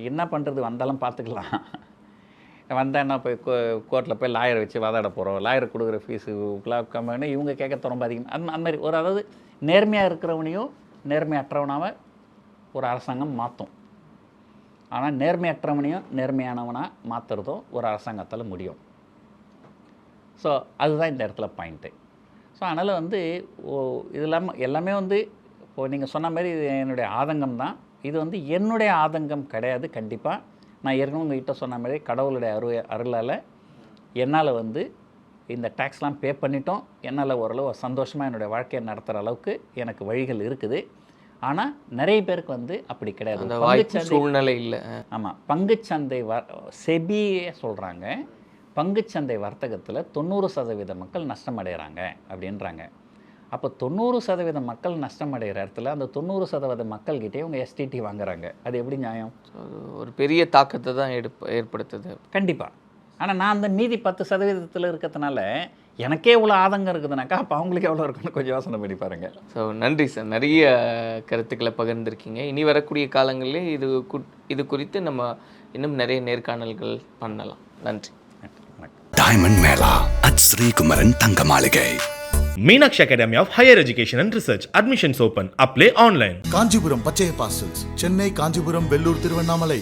[SPEAKER 4] என்ன பண்ணுறது, வந்தாலும் பார்த்துக்கலாம், வந்தேன்னா போய் கோர்ட்டில் போய் லாயரை வச்சு வாதாட போகிறோம், லாயர் கொடுக்குற ஃபீஸு கம்மியான இவங்க கேட்கறது ரொம்ப அதிகம். அந்த மாதிரி அதாவது நேர்மையாக இருக்கிறவனையும் நேர்மையற்றவனாக ஒரு அரசாங்கம் மாற்றும். ஆனால் நேர்மையற்றவனையும் நேர்மையானவனாக மாற்றுறதும் ஒரு அரசாங்கத்தால் முடியும். ஸோ அதுதான் இந்த இடத்துல பாயிண்ட்டு. ஸோ அதனால் வந்து இது இல்லாமல் எல்லாமே வந்து இப்போது நீங்கள் சொன்ன மாதிரி இது என்னுடைய ஆதங்கம் தான். இது வந்து என்னுடைய ஆதங்கம் கிடையாது. கண்டிப்பாக நான் ஏற்கனவே உங்கள்கிட்ட சொன்ன மாதிரி கடவுளுடைய அருளால் என்னால் வந்து இந்த டேக்ஸ்லாம் பே பண்ணிட்டோம், என்னால் ஓரளவு சந்தோஷமாக என்னுடைய வாழ்க்கையை நடத்துகிற அளவுக்கு எனக்கு வழிகள் இருக்குது. ஆனால் நிறைய பேருக்கு வந்து அப்படி கிடையாது,
[SPEAKER 5] சூழ்நிலை இல்லை.
[SPEAKER 4] ஆமாம், பங்குச்சந்தை செபியே சொல்கிறாங்க, பங்குச்சந்தை வர்த்தகத்தில் 90% மக்கள் நஷ்டமடைகிறாங்க அப்படின்றாங்க. அப்போ 90% மக்கள் நஷ்டமடைகிற இடத்துல அந்த 90% மக்கள்கிட்டே இவங்க எஸ்டிடி வாங்குறாங்க. அது எப்படி நியாயம்?
[SPEAKER 5] ஒரு பெரிய தாக்கத்தை தான் ஏற்படுத்துது
[SPEAKER 4] கண்டிப்பாக. ஆனால் நான் அந்த மீதி 10% இருக்கிறதுனால எனக்கே இவ்வளோ ஆதங்கம் இருக்குதுனாக்கா அப்போ அவங்களுக்கு எவ்வளோ இருக்குன்னு கொஞ்சம் யோசனை பண்ணி பாருங்கள்.
[SPEAKER 5] ஸோ நன்றி சார், நிறைய கருத்துக்களை பகிர்ந்துருக்கீங்க. இனி வரக்கூடிய காலங்களிலே இது குறித்து நம்ம இன்னும் நிறைய நேர்காணல்கள் பண்ணலாம். நன்றி.
[SPEAKER 1] டைமண்ட் மேளா அட் ஸ்ரீகுமரன் தங்க மாளிகை.
[SPEAKER 2] Meenakshi Academy of Higher Education and Research. Admissions open. Apply online.
[SPEAKER 3] Kanchipuram Pachaiyappa Silks, Chennai, Kanchipuram, Vellore, Tiruvannamalai.